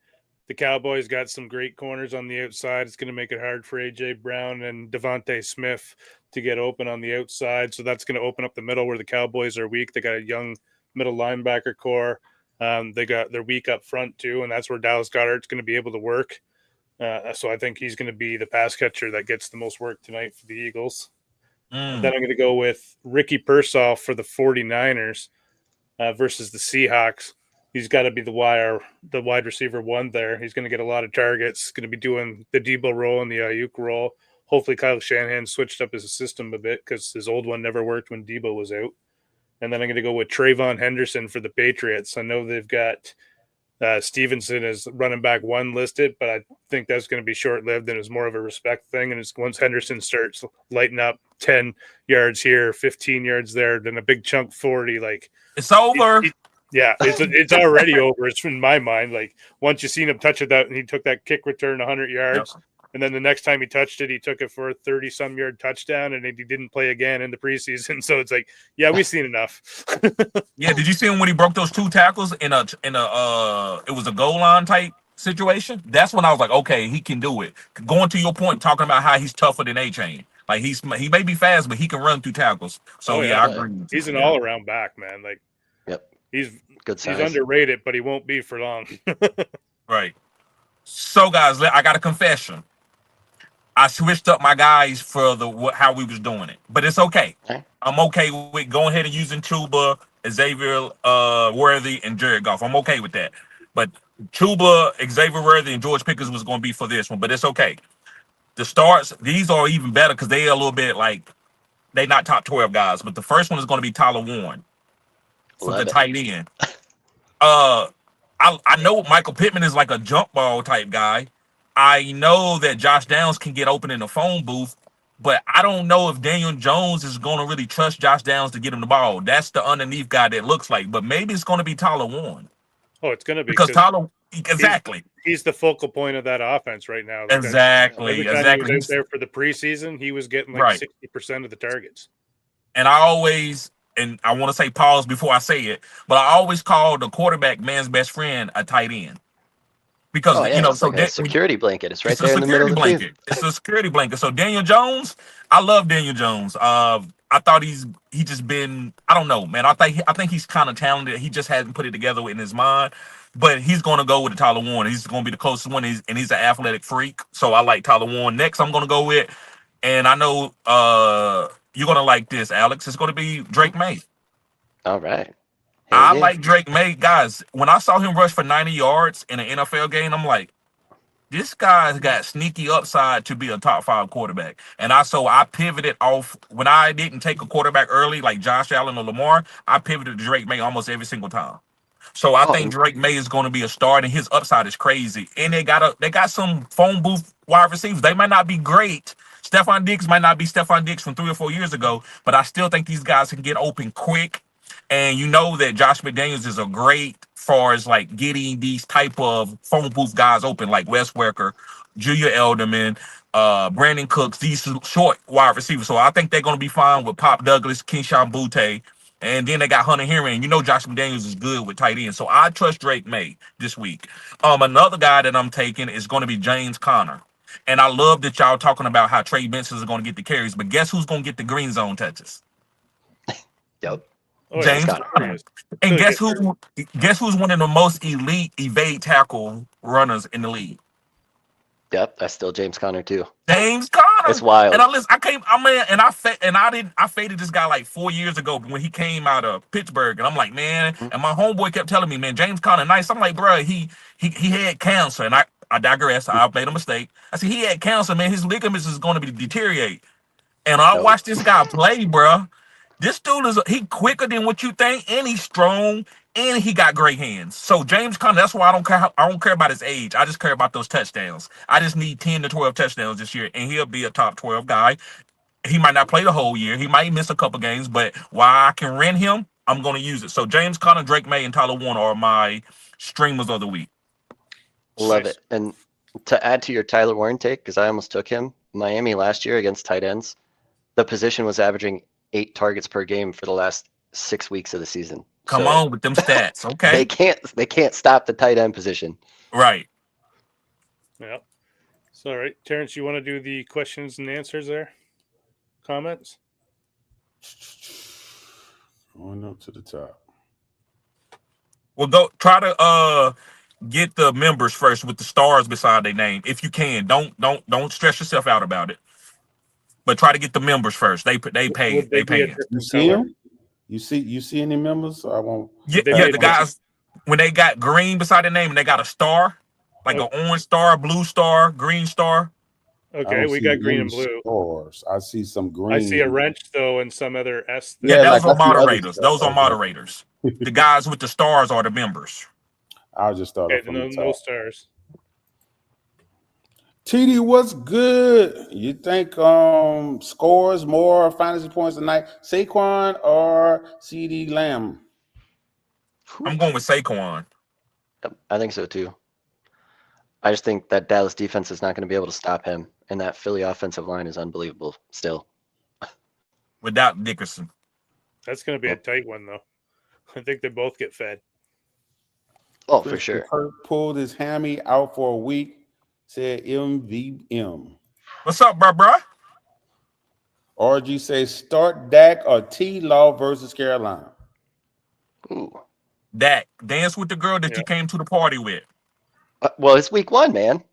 The Cowboys got some great corners on the outside. It's going to make it hard for A.J. Brown and Devontae Smith to get open on the outside. So that's going to open up the middle where the Cowboys are weak. They got a young middle linebacker core. They got their weak up front too, and that's where Dallas Goedert's going to be able to work. So I think he's going to be the pass catcher that gets the most work tonight for the Eagles. Then I'm going to go with Ricky Pearsall for the 49ers versus the Seahawks. He's got to be the wide receiver 1 there. He's going to get a lot of targets. Going to be doing the Debo role and the Ayuk role. Hopefully Kyle Shanahan switched up his system a bit because his old one never worked when Debo was out. And then I'm going to go with Trayvon Henderson for the Patriots. I know they've got Stevenson as running back 1 listed, but I think that's going to be short-lived and it's more of a respect thing. And it's once Henderson starts lighting up 10 yards here, 15 yards there, then a big chunk 40, like it's over. Yeah, it's already over. It's in my mind. Like once you seen him touch it, and he took that kick return 100 yards, and then the next time he touched it, he took it for a 30-some yard touchdown, and he didn't play again in the preseason. So it's like, yeah, we've seen enough. Yeah, did you see him when he broke those 2 tackles in a it was a goal line type situation? That's when I was like, okay, he can do it. Going to your point, talking about how he's tougher than A-Chain. Like he may be fast, but he can run through tackles. So I agree. He's an all-around back, man. Like, yep. He's good size. He's underrated, but he won't be for long. Right. So, guys, I got a confession. I switched up my guys for how we was doing it, but it's okay. Okay. I'm okay with going ahead and using Chuba, Xavier Worthy, and Jared Goff. I'm okay with that. But Chuba, Xavier Worthy, and George Pickens was going to be for this one, but it's okay. The starts, these are even better because they are a little bit like they not top 12 guys. But the first one is going to be Tyler Warren for the tight end. I know Michael Pittman is like a jump ball type guy. I know that Josh Downs can get open in the phone booth, but I don't know if Daniel Jones is going to really trust Josh Downs to get him the ball. That's the underneath guy that looks like, but maybe it's going to be Tyler Warren. Oh, it's going to be because Tyler, exactly. He's the focal point of that offense right now. Exactly. Every time he was out there for the preseason, he was getting like 60% of the targets. And I always, and I want to say pause before I say it, but I always call the quarterback man's best friend a tight end. Because it's like a security blanket. It's right there in the middle of the field. It's a security blanket. So Daniel Jones, I love Daniel Jones. I thought he just been, I don't know, man. I think he's kind of talented. He just hasn't put it together in his mind. But he's going to go with the Tyler Warren. He's going to be the closest one. He's an athletic freak. So I like Tyler Warren. Next, I'm going to go with, and I know you're going to like this, Alex. It's going to be Drake May. All right. I like Drake May. Guys, when I saw him rush for 90 yards in an NFL game, I'm like, this guy's got sneaky upside to be a top 5 quarterback. And I pivoted off when I didn't take a quarterback early, like Josh Allen or Lamar. I pivoted to Drake May almost every single time. So I think Drake May is going to be a start, and his upside is crazy. And they got some phone booth wide receivers. They might not be great. Stephon Diggs might not be Stephon Diggs from 3 or 4 years ago, but I still think these guys can get open quick. And you know that Josh McDaniels is a great far as like getting these type of phone booth guys open, like Wes Welker, Julia Elderman, Brandon Cooks, these short wide receivers. So I think they're going to be fine with Pop Douglas, Keyshawn Butte, and then they got Hunter Henry. And you know Josh McDaniels is good with tight ends. So I trust Drake May this week. Another guy that I'm taking is going to be James Conner. And I love that y'all talking about how Trey Benson is going to get the carries, but guess who's going to get the green zone touches? Yep. James Conner. And guess who's one of the most elite evade tackle runners in the league? Yep, that's still James Conner too. James Conner. It's wild. And I faded this guy like 4 years ago when he came out of Pittsburgh, and I'm like, man, and my homeboy kept telling me, man, James Conner nice. I'm like, bro, he had cancer, and I digress. I made a mistake. I said he had cancer, man. His ligaments is going to be deteriorate. And I watched this guy play, bro. This dude he quicker than what you think, and he's strong, and he got great hands. So James Conner, that's why I don't care about his age. I just care about those touchdowns. I just need 10 to 12 touchdowns this year, and he'll be a top 12 guy. He might not play the whole year. He might miss a couple games, but while I can rent him, I'm going to use it. So James Conner, Drake May, and Tyler Warner are my streamers of the week. Love it. And to add to your Tyler Warren take, because I almost took him, Miami last year against tight ends, the position was averaging 8 targets per game for the last 6 weeks of the season. Come on with them stats, okay? They can't stop the tight end position. Right. Yeah. So, all right, Terrence, you want to do the questions and answers there? Comments? Going up to the top. Well, go try to get the members first with the stars beside their name if you can. Don't stress yourself out about it. But try to get the members first. They pay. They pay. You see them? You see any members? I won't. Yeah. The guys when they got green beside their name and they got a star, like an orange star, blue star, green star. Okay, we got green and blue. Stars. I see some green. I see a wrench though and some other S. Yeah, those are moderators. Those are moderators. The guys with the stars are the members. I'll just start. Okay, no stars. TD, what's good? You think scores more fantasy points tonight? Saquon or CD Lamb? I'm going with Saquon. I think so too. I just think that Dallas defense is not going to be able to stop him, and that Philly offensive line is unbelievable still. Without Dickerson. That's going to be a tight one, though. I think they both get fed. Oh, for sure. Kirk pulled his hammy out for a week. Said MVM. What's up, bro? RG says start Dak or T-Law versus Carolina. Ooh. Dak, dance with the girl that you came to the party with. Well, it's week 1, man.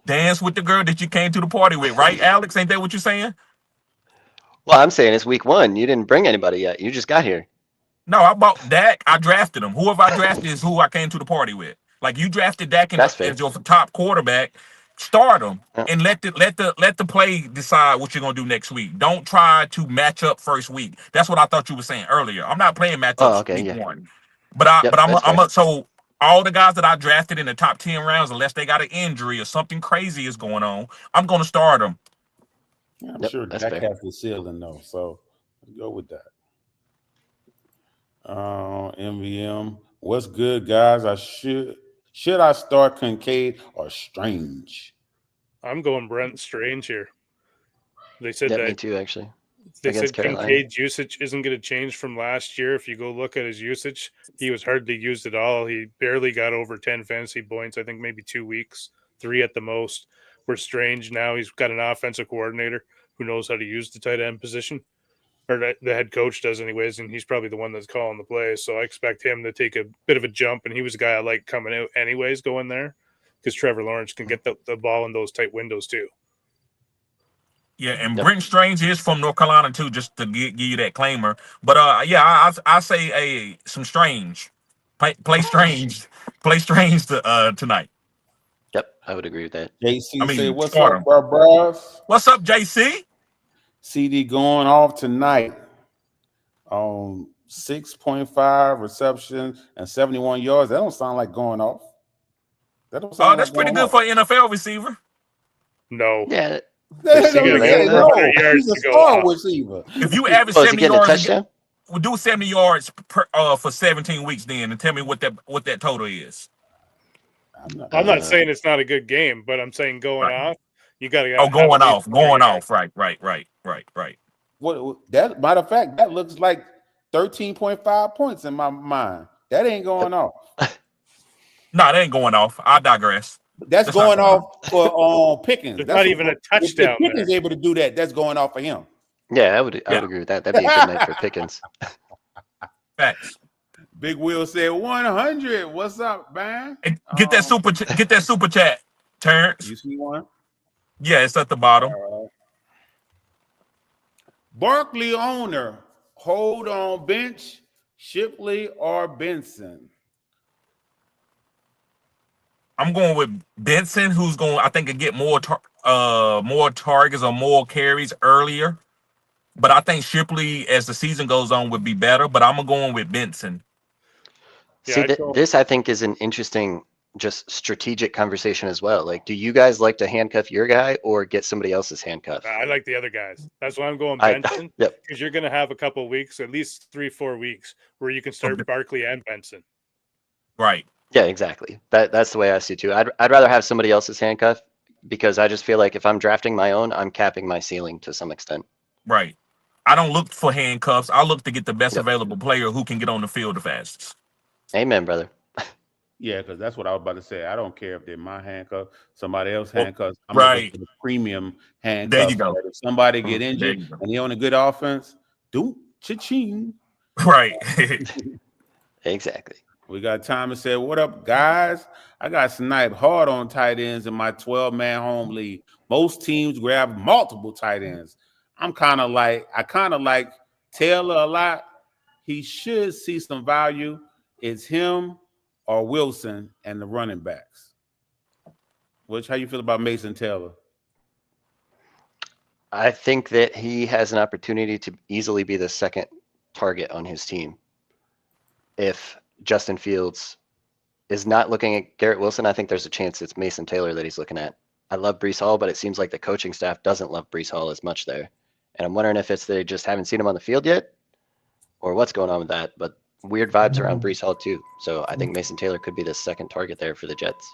Dance with the girl that you came to the party with, right, Alex? Ain't that what you're saying? Well, I'm saying it's week 1. You didn't bring anybody yet. You just got here. No, I bought Dak. I drafted him. Whoever I drafted is who I came to the party with. Like you drafted Dak That's fair. as your top quarterback. Start him Yeah. and let the play decide what you're gonna do next week. Don't try to match up first week. That's what I thought you were saying earlier. I'm not playing Oh, matchups okay, week yeah. 1, but I'm That's fair. so all the guys that I drafted in the top 10 rounds, unless they got an injury or something crazy is going on, I'm gonna start them. Yeah, I'm Yep, sure that's Dak fair. has the ceiling though, so let's go with that. MVM, what's good, guys? Should I start Kincaid or Strange? I'm going Brent Strange here. They said Yep, me that too, actually. they Against said Carolina. Kincaid's usage isn't going to change from last year. If you go look at his usage, he was hardly used at all. He barely got over 10 fantasy points. I think maybe 2 weeks, 3 at the most. Where Strange now he's got an offensive coordinator who knows how to use the tight end position, or the head coach does anyways, and he's probably the one that's calling the plays. So I expect him to take a bit of a jump, and he was a guy I like coming out anyways going there because Trevor Lawrence can get the ball in those tight windows too. Yeah, and Yep. Brenton Strange is from North Carolina too, just to give you that claimer. But yeah, I say some Strange, play Strange, play Strange tonight. Yep, I would agree with that. JC I mean, say, what's start up, him. bros? What's up, JC? CD going off tonight. 6.5 reception and 71 yards. That don't sound like going off. That don't sound That's like pretty going good off. for an NFL receiver. No. Yeah. That There's don't CeeDee say Lamb, no. though. Yards He's a to go star off. receiver. If you average Oh, is he 70 getting a yards, touchdown? we'll do 70 yards for 17 weeks then, and tell me what that total is. I'm not saying it's not a good game, but I'm saying going off, you got to Oh, have going at least off, 100 going yards. off. Right. What that matter of fact, that looks like 13.5 points in my mind. That ain't going off. No, that ain't going off. I digress. That's not going off for Pickens. There's That's not even a touchdown if Pickens there. able to do that, that's going off for him. Yeah, I would agree with that. That'd be a good night for Pickens. Facts. Big Will said 100. What's up, man? Hey, get that super chat, Terrence. You see one? Yeah, it's at the bottom. Barkley owner, hold on bench, Shipley or Benson. I'm going with Benson, who's going, I think, to get more targets or more carries earlier. But I think Shipley, as the season goes on, would be better. But I'm going with Benson. See, this I think is an interesting, just strategic conversation as well. Like, do you guys like to handcuff your guy or get somebody else's handcuff? I like the other guys. That's why I'm going Benson. Yep. Because you're going to have a couple of weeks, at least 3-4 weeks, where you can start Barkley and Benson. Right. Yeah, exactly. That's the way I see it too. I'd rather have somebody else's handcuff because I just feel like if I'm drafting my own, I'm capping my ceiling to some extent. Right. I don't look for handcuffs. I look to get the best available player who can get on the field the fastest. Amen, brother. Yeah, because that's what I was about to say. I don't care if they're my handcuff, somebody else's handcuffs. I'm right. looking for the premium handcuff. There you go. If somebody get injured and they're on a good offense, do cha-ching. Right. Exactly. We got time to say, what up, guys? I got sniped hard on tight ends in my 12-man home league. Most teams grab multiple tight ends. I kind of like Taylor a lot. He should see some value. It's him or Wilson and the running backs. How you feel about Mason Taylor? I think that he has an opportunity to easily be the second target on his team. If Justin Fields is not looking at Garrett Wilson, I think there's a chance it's Mason Taylor that he's looking at. I love Breece Hall, but it seems like the coaching staff doesn't love Breece Hall as much there. And I'm wondering if it's they just haven't seen him on the field yet or what's going on with that. But weird vibes around Breece Hall too. So I think Mason Taylor could be the second target there for the Jets.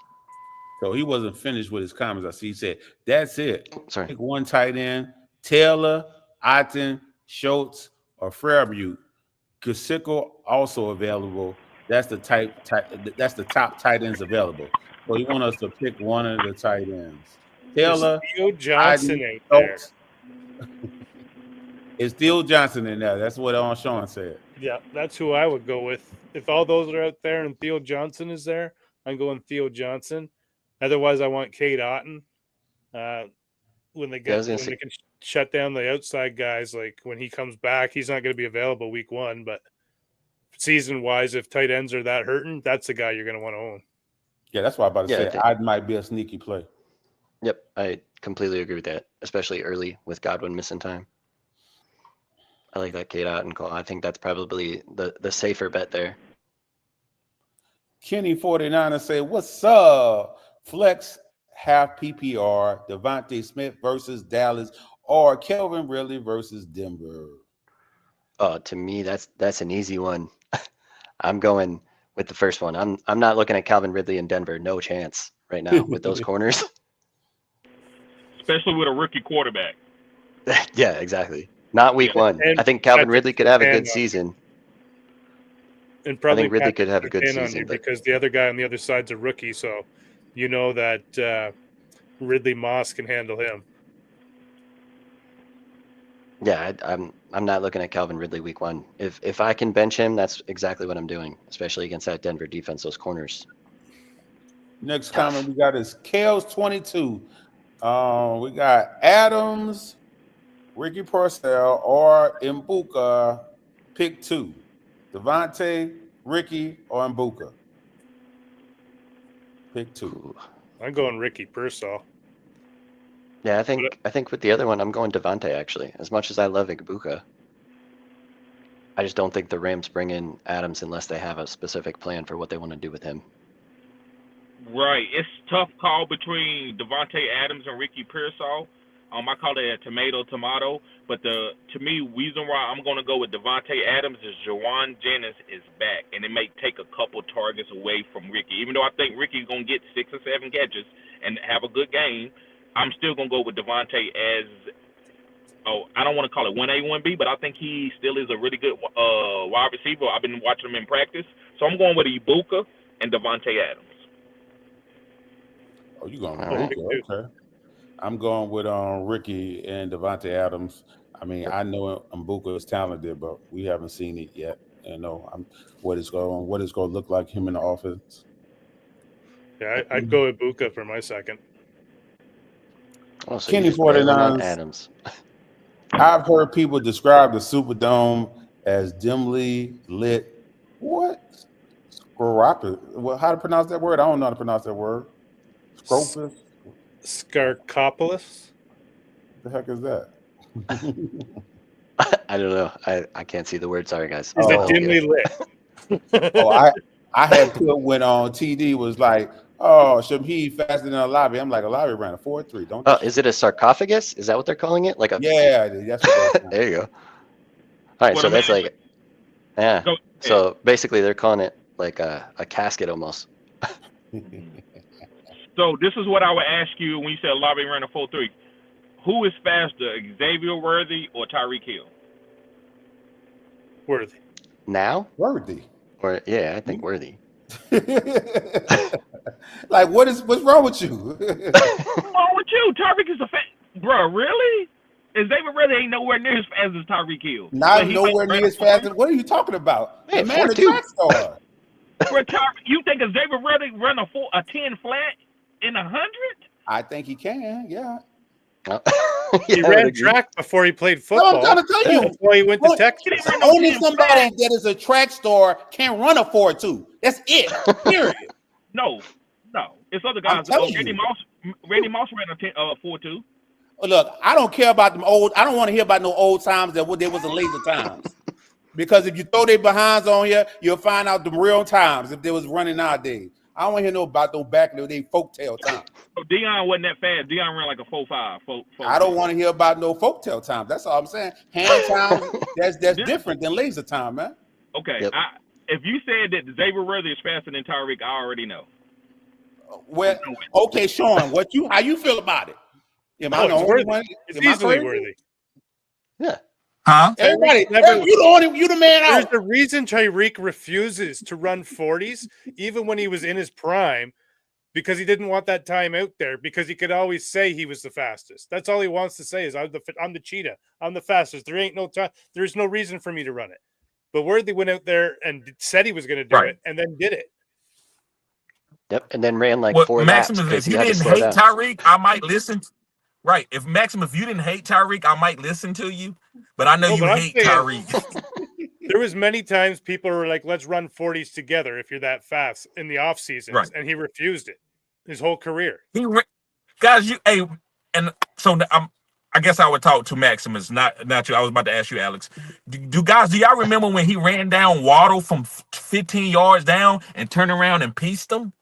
So he wasn't finished with his comments. I see he said, that's it. Sorry. Pick one tight end, Taylor, Otten, Schultz, or Fairview. Gesicki also available. That's the that's the top tight ends available. So you want us to pick one of the tight ends. Taylor, Theo Johnson Otten, ain't there. It's Theo Johnson in there. That's what Sean said. Yeah, that's who I would go with. If all those are out there and Theo Johnson is there, I'm going Theo Johnson. Otherwise, I want Cade Otten. When they Yeah, I was get gonna they can shut down the outside guys, like when he comes back, he's not going to be available week 1. But season wise, if tight ends are that hurting, that's the guy you're going to want to own. Yeah, that's what I'm about to Yeah, say. I might be a sneaky play. Yep, I completely agree with that, especially early with Godwin missing time. I like that Kate out and call. I think that's probably the safer bet there. Kenny 49er say, "What's up? Flex half PPR, Devontae Smith versus Dallas, or Kelvin Ridley versus Denver." Oh, to me, that's an easy one. I'm going with the first one. I'm not looking at Calvin Ridley in Denver. No chance right now with those corners. Especially with a rookie quarterback. Yeah, exactly. Not week 1. And I think Calvin Patrick Ridley could have a Surtain good on season. And probably I think Ridley Patrick could have a good Surtain on season, here but because the other guy on the other side's a rookie, so you know that Ridley Moss can handle him. yeah, I'm not looking at Calvin Ridley week 1. If I can bench him, that's exactly what I'm doing, especially against that Denver defense, those corners. Next Tough. comment we got is Kales 22. We got Adams, Ricky Purcell, or Mbuka. Pick 2. Devontae, Ricky, or Mbuka. Pick 2. Ooh. I'm going Ricky Pearsall. Yeah, I think with the other one, I'm going Devontae actually. As much as I love Ibuka, I just don't think the Rams bring in Adams unless they have a specific plan for what they want to do with him. Right. It's tough call between Devontae Adams and Ricky Pearsall. I call it a tomato, but to me, reason why I'm going to go with Devontae Adams is Jawan Jennings is back, and it may take a couple targets away from Ricky. Even though I think Ricky's going to get 6 or 7 catches and have a good game, I'm still going to go with Devontae as, I don't want to call it 1A, 1B, but I think he still is a really good wide receiver. I've been watching him in practice. So I'm going with Ibuka and Devontae Adams. Oh, you going with All right. Mbuka? Okay. I'm going with Ricky and Devontae Adams. I mean, I know Mbuka is talented, but we haven't seen it yet. You know, what it's going to look like him in the offense. Yeah, I'd go with Ibuka for my second. Oh, so Kenny you just bailing on 49ers. Adams. I've heard people describe the Superdome as dimly lit. What? Well, how to pronounce that word? I don't know how to pronounce that word. Scropus? Scarcopolis? What the heck is that? I don't know. I can't see the word. Sorry, guys. Is it dimly lit? Oh, I had put when on TD was like, oh, Shamheed faster than a lobby. I'm like, a lobby ran a 4.3. Don't. Oh, is it a sarcophagus? Is that what they're calling it? Like a Yeah, that's what there you go. All right, so that's like, yeah. So basically, they're calling it like a casket almost. So this is what I would ask you when you said lobby ran a 4.3. Who is faster, Xavier Worthy or Tyreek Hill? Worthy. Now? Worthy. Or yeah, I think Worthy. Like, what's wrong with you? What's wrong with you? Tyreek is bro. Really? Xavier Worthy ain't nowhere near as fast as Tyreek Hill. Not nowhere near as fast. What are you talking about? Man, the man, a track star. You think Xavier Worthy run a 10 flat in 100? I think he can. Yeah. He ran track before he played football. No, I'm trying to tell you. That's why he went to Texas. Only somebody that is a track star can run a 4.2. That's it. Period. No. It's other guys. Randy Moss ran a 4.2. Look, I don't care about them old. I don't want to hear about no old times there was a later times. Because if you throw their behinds on here, you'll find out the real times if they was running nowadays. I don't want to hear about no back in the day folktale times. So Deion wasn't that fast. Deion ran like a 4.5. I don't want to hear about no folktale times. That's all I'm saying. Hand time, that's different than laser time, man. Okay. Yep. If you said that Xavier Worthy is faster than Tyreek, I already know. Well, okay, Sean, how you feel about it? Am I the only one? It's easily Worthy. Yeah. Huh? Everybody, you the man out. There's a reason Tyreek refuses to run 40s, even when he was in his prime, because he didn't want that time out there, because he could always say he was the fastest. That's all he wants to say is, I'm the cheetah. I'm the fastest. There ain't no time. There's no reason for me to run it. But Worthy went out there and said he was going to do it and then did it. Yep, and then ran like 4 laps Maximus, because if he you had to didn't slow hate down. Tyreek, I might listen. Right. If you didn't hate Tyreek, I might listen to you, but I know No, you but I'm hate saying Tyreek. there was many times people were like, "Let's run 40s together if you're that fast" in the off seasons, Right. and he refused it his whole career. Guys, and so I guess I would talk to Maximus, not you. I was about to ask you, Alex. Do y'all remember when he ran down Waddle from 15 yards down and turned around and pieced him?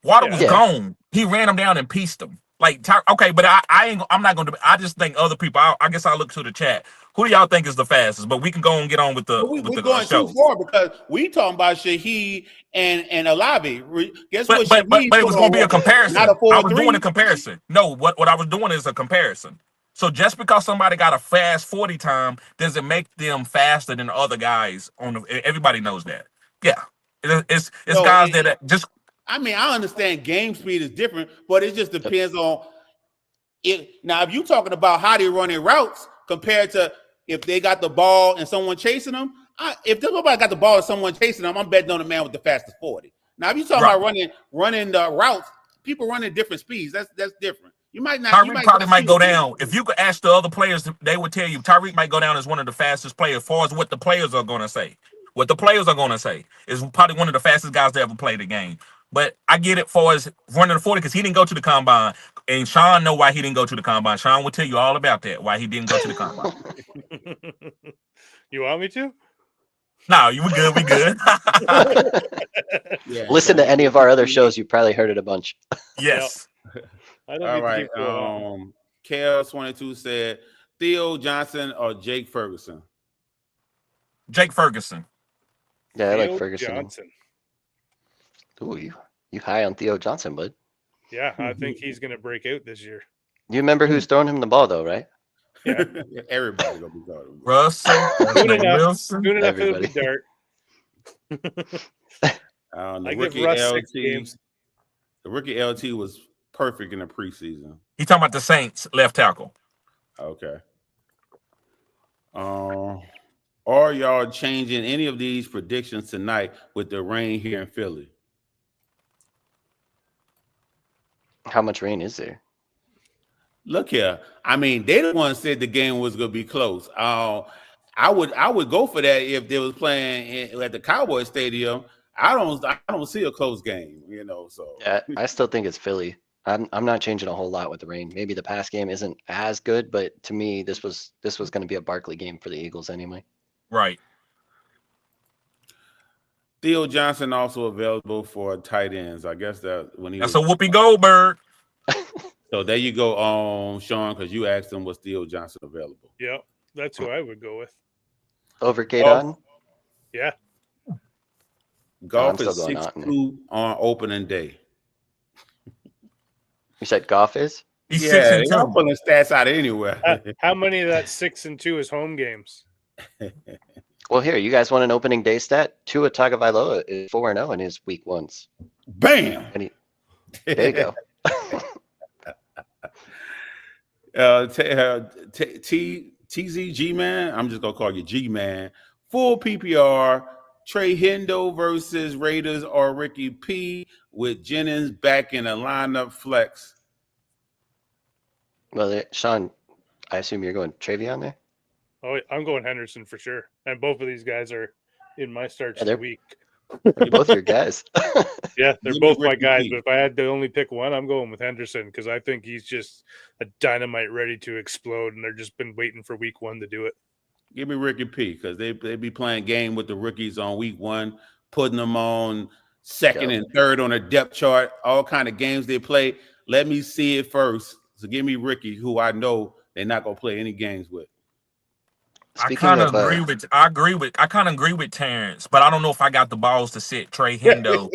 Waddle was Yeah. gone. He ran him down and pieced him. Like, okay, but I'm not going to. I just think other people. I guess I'll look to the chat. Who do y'all think is the fastest? But we can go and get on with the We're going too show. far because we talking about Shaheed and Olavi. Guess what? But Shaheed it put was on going to be a comparison. not a I was doing 4.3. a comparison. No, what I was doing is a comparison. So just because somebody got a fast 40 time doesn't make them faster than other guys. Everybody knows that. Yeah, it's No, guys that just. I mean, I understand game speed is different, but it just depends on it. Now, if you're talking about how they running routes compared to if they got the ball and someone chasing them, if nobody got the ball and someone chasing them, I'm betting on the man with the fastest 40. Now, if you're talking about running the routes, people running different speeds. That's different. You might not. Tyreek probably might go down. If you could ask the other players, they would tell you Tyreek might go down as one of the fastest players. As far as what the players are going to say, is probably one of the fastest guys to ever play the game. But I get it for as running the 40 because he didn't go to the combine. And Sean know why he didn't go to the combine. Sean will tell you all about that, why he didn't go to the combine. You want me to? No, you were good. We good. Yeah, listen to any of our other shows. You probably heard it a bunch. Yes. I don't all need right. to keep going. KL22 said Theo Johnson or Jake Ferguson. Jake Ferguson. Yeah, I Theo like Ferguson. Johnson. Ooh, you high on Theo Johnson, bud? Yeah, I think he's going to break out this year. You remember who's throwing him the ball, though, right? Yeah, everybody gonna be throwing Russell. Soon enough, it'll be Dart. The rookie LT. The rookie LT was perfect in the preseason. He talking about the Saints left tackle. Okay. Are y'all changing any of these predictions tonight with the rain here in Philly? How much rain is there? Look here. I mean, they the ones said the game was gonna be close. I would go for that if they was playing at the Cowboys stadium. I don't see a close game, So yeah, I still think it's Philly. I'm not changing a whole lot with the rain. Maybe the pass game isn't as good, but to me, this was going to be a Barkley game for the Eagles anyway. Right. Theo Johnson also available for tight ends. I guess that that's a Whoopi Goldberg. So there you go, Sean, because you asked him was Theo Johnson available. Yep, that's who I would go with. Over K-Don? Yeah. Golf is 6-2 on opening day. You said Goff is? He's 6-2. I'm pulling stats out anywhere. How many of that 6-2 is home games? Well, here, you guys want an opening day stat? Tua Tagovailoa is 4-0 in his week ones. Bam! There you go. TZG man, I'm just gonna call you G man. Full PPR. Trey Hendo versus Raiders or Ricky P with Jennings back in a lineup flex. Well, Sean, I assume you're going Travion there? Oh, I'm going Henderson for sure. And both of these guys are in my starts of the week. They're both your guys. Yeah, they're both my guys. But if I had to only pick one, I'm going with Henderson because I think he's just a dynamite ready to explode, and they're just been waiting for week one to do it. Give me Ricky P because they be playing game with the rookies on week one, putting them on second and third on a depth chart, all kind of games they play. Let me see it first. So give me Ricky, who I know they're not gonna play any games with. I kind of agree with Terrence, but I don't know if I got the balls to sit Trey Hendo.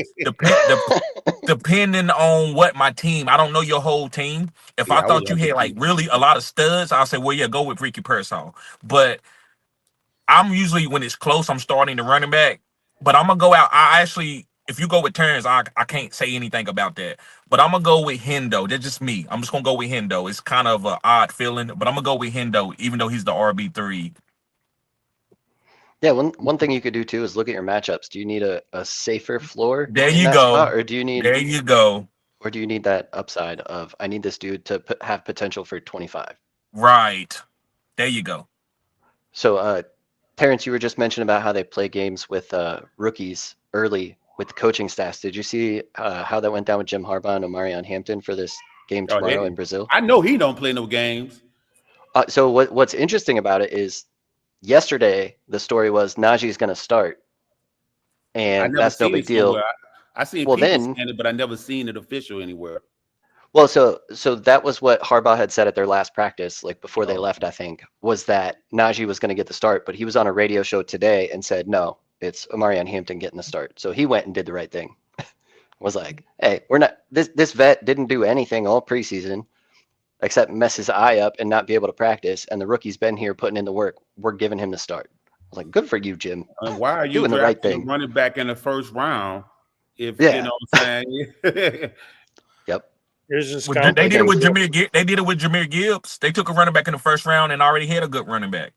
Depending on what my team, I don't know your whole team. If I thought you had like really a lot of studs, I'll say, well, yeah, go with Ricky Pearsall. But I'm usually when it's close, I'm starting the running back. But I'm gonna go out. If you go with Terrence, I can't say anything about that. But I'm gonna go with Hendo. That's just me. I'm just gonna go with Hendo. It's kind of an odd feeling, but I'm gonna go with Hendo, even though he's the RB3. Yeah, one thing you could do too is look at your matchups. Do you need a safer floor? There you go. Or do you need? There you go. Or do you need that upside of I need this dude to have potential for 25? Right. There you go. So, Terrence, you were just mentioning about how they play games with rookies early with the coaching staffs. Did you see how that went down with Jim Harbaugh and Omarion Hampton for this game tomorrow in Brazil? I know he don't play no games. So what's interesting about it is yesterday the story was Najee's going to start, and that's no big deal. I seen Well, people then, saying it, but I never seen it official anywhere. Well, so that was what Harbaugh had said at their last practice, like before they left, I think, was that Najee was going to get the start, but he was on a radio show today and said, no, it's Omarion Hampton getting the start. So he went and did the right thing. Was like, hey, we're not, this vet didn't do anything all preseason except mess his eye up and not be able to practice. And the rookie's been here putting in the work. We're giving him the start. I was like, good for you, Jim. And why are you doing the right thing? Running back in the first round? If you know what I'm saying. Yep. They did it with Jameer. They did it with Jameer Gibbs. They took a running back in the first round and already had a good running back.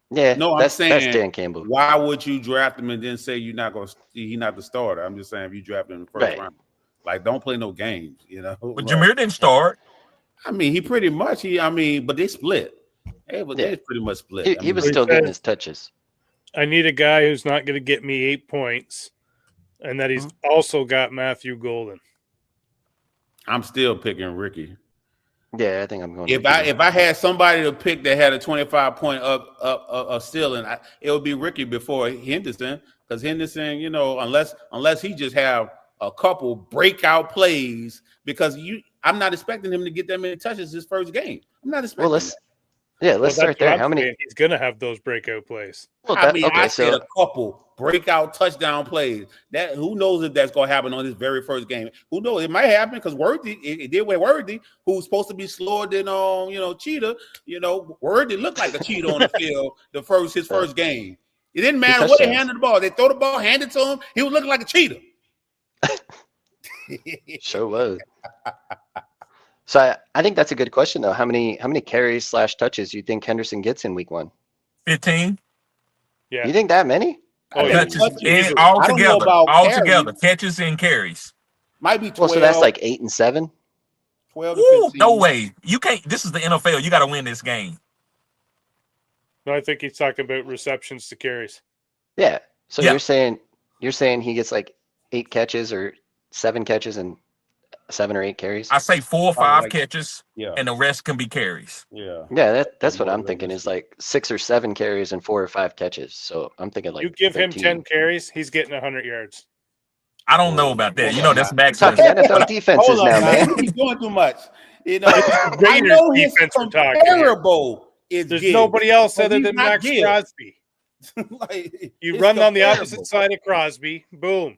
Yeah, no, I'm saying that's Dan Campbell. Why would you draft him and then say he's not the starter? I'm just saying if you draft him in the first round, like don't play no games, you know. But Jameer didn't start. I mean, he pretty much but they split. They pretty much split. He was still getting his touches. I need a guy who's not going to get me 8 points, and that he's also got Matthew Golden. I'm still picking Ricky. Yeah, I think I'm going. If I had somebody to pick that had a 25-point up ceiling, it would be Ricky before Henderson, because Henderson, you know, unless he just have a couple breakout plays, because I'm not expecting him to get that many touches his first game. I'm not expecting. Let's start there. How many? He's going to have those breakout plays. Well, I said a couple breakout touchdown plays. That who knows if that's going to happen on his very first game? Who knows? It might happen because Worthy. It did with Worthy, who's supposed to be slower than Cheetah. You know, Worthy looked like a cheetah on the field his first game. It didn't matter what they handed the ball. They throw the ball, hand it to him. He was looking like a cheetah. Sure was. So I think that's a good question though. How many carries / touches do you think Henderson gets in week 1? 15. Yeah. You think that many? Touches and all together, catches and carries. Might be 12. Well, so that's like 8 and 7. 12 to 15. No way. You can't. This is the NFL. You got to win this game. No, I think he's talking about receptions to carries. Yeah. So you're saying he gets like 8 catches or 7 catches and 7 or 8 carries? I say 4 or 5 catches, and the rest can be carries. Yeah, that's what I'm thinking is like 6 or 7 carries and 4 or 5 catches. So I'm thinking like you give 13. him 10 carries, he's getting 100 yards. I don't know about that. You know, that's max. Talking NFL defenses now, man. He's doing too much. You know, I know his comparable is there's nobody else other than Max Crosby. You run on the opposite side of Crosby, boom.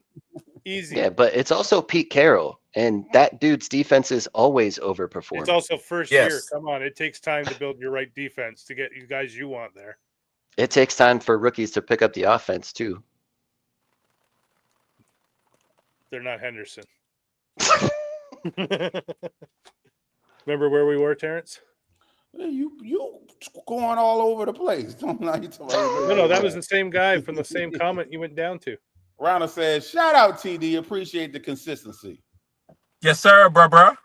Easy. Yeah, but it's also Pete Carroll, and that dude's defenses always overperform. It's also first year. Come on, it takes time to build your right defense to get you guys you want there. It takes time for rookies to pick up the offense too. They're not Henderson. Remember where we were, Terrence? You going all over the place. No, that was the same guy from the same comment you went down to. Rounder says, shout out TD, appreciate the consistency. Yes, sir, bruh.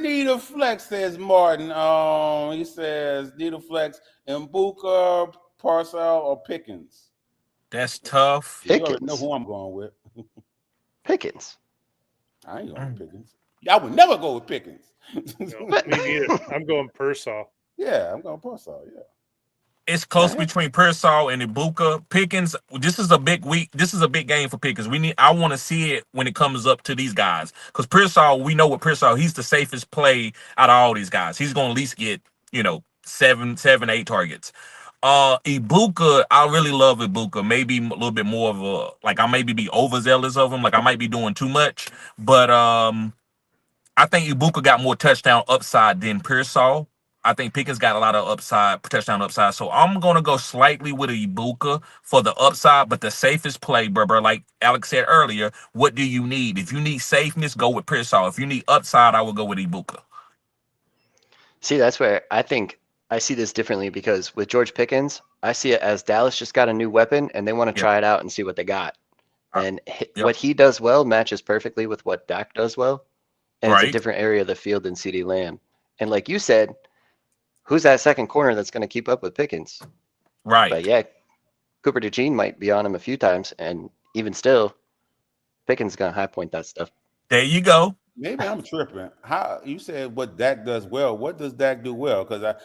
Need a flex, says Martin. He says, need a flex, Mbuka, Parcell, or Pickens. That's tough. You already know who I'm going with. Pickens. I ain't going with Pickens. I would never go with Pickens. No, me neither. I'm going Pearsall. Yeah, I'm going Pearsall, yeah. It's close between Pearsall and Ibuka. Pickens, this is a big week. This is a big game for Pickens. I want to see it when it comes up to these guys. Because Pearsall, we know with Pearsall, he's the safest play out of all these guys. He's going to at least get, 7, 8 targets. Ibuka, I really love Ibuka. Maybe a little bit more of a, I maybe be overzealous of him. I might be doing too much. But I think Ibuka got more touchdown upside than Pearsall. I think Pickens got a lot of touchdown upside. So I'm going to go slightly with Ibuka for the upside, but the safest play, brother, like Alex said earlier, what do you need? If you need safeness, go with Pearsall. If you need upside, I will go with Ibuka. See, that's where I think I see this differently because with George Pickens, I see it as Dallas just got a new weapon and they want to try it out and see what they got. And what he does well matches perfectly with what Dak does well. And it's a different area of the field than CeeDee Lamb. And like you said, who's that second corner that's going to keep up with Pickens? Right. But yeah, Cooper DeJean might be on him a few times, and even still, Pickens is going to high point that stuff. There you go. Maybe I'm tripping. How you said what Dak does well? What does Dak do well? Because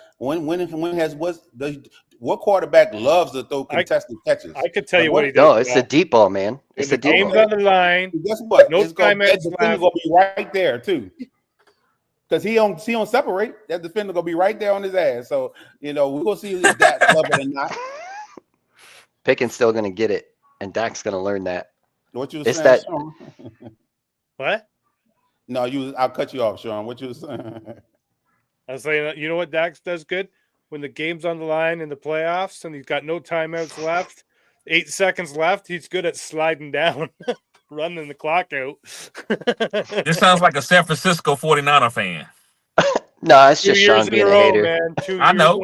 what quarterback loves to throw contested catches? I could tell you what he does. No, it's the deep ball, man. It's the deep ball. Game's on the line. Guess what? No timeouts that defender gonna be right there too. Because he don't separate. That defender gonna be right there on his ass. So we're gonna see if Dak love it or not. Pickens still gonna get it, and Dak's gonna learn that. What you was saying, Sean? What? No, I'll cut you off, Sean. What you was saying? I was saying, you know what Dax does good? When the game's on the line in the playoffs and he's got no timeouts left, 8 seconds left, he's good at sliding down, running the clock out. This sounds like a San Francisco 49er fan. No, it's just Sean being a hater. Man. I know.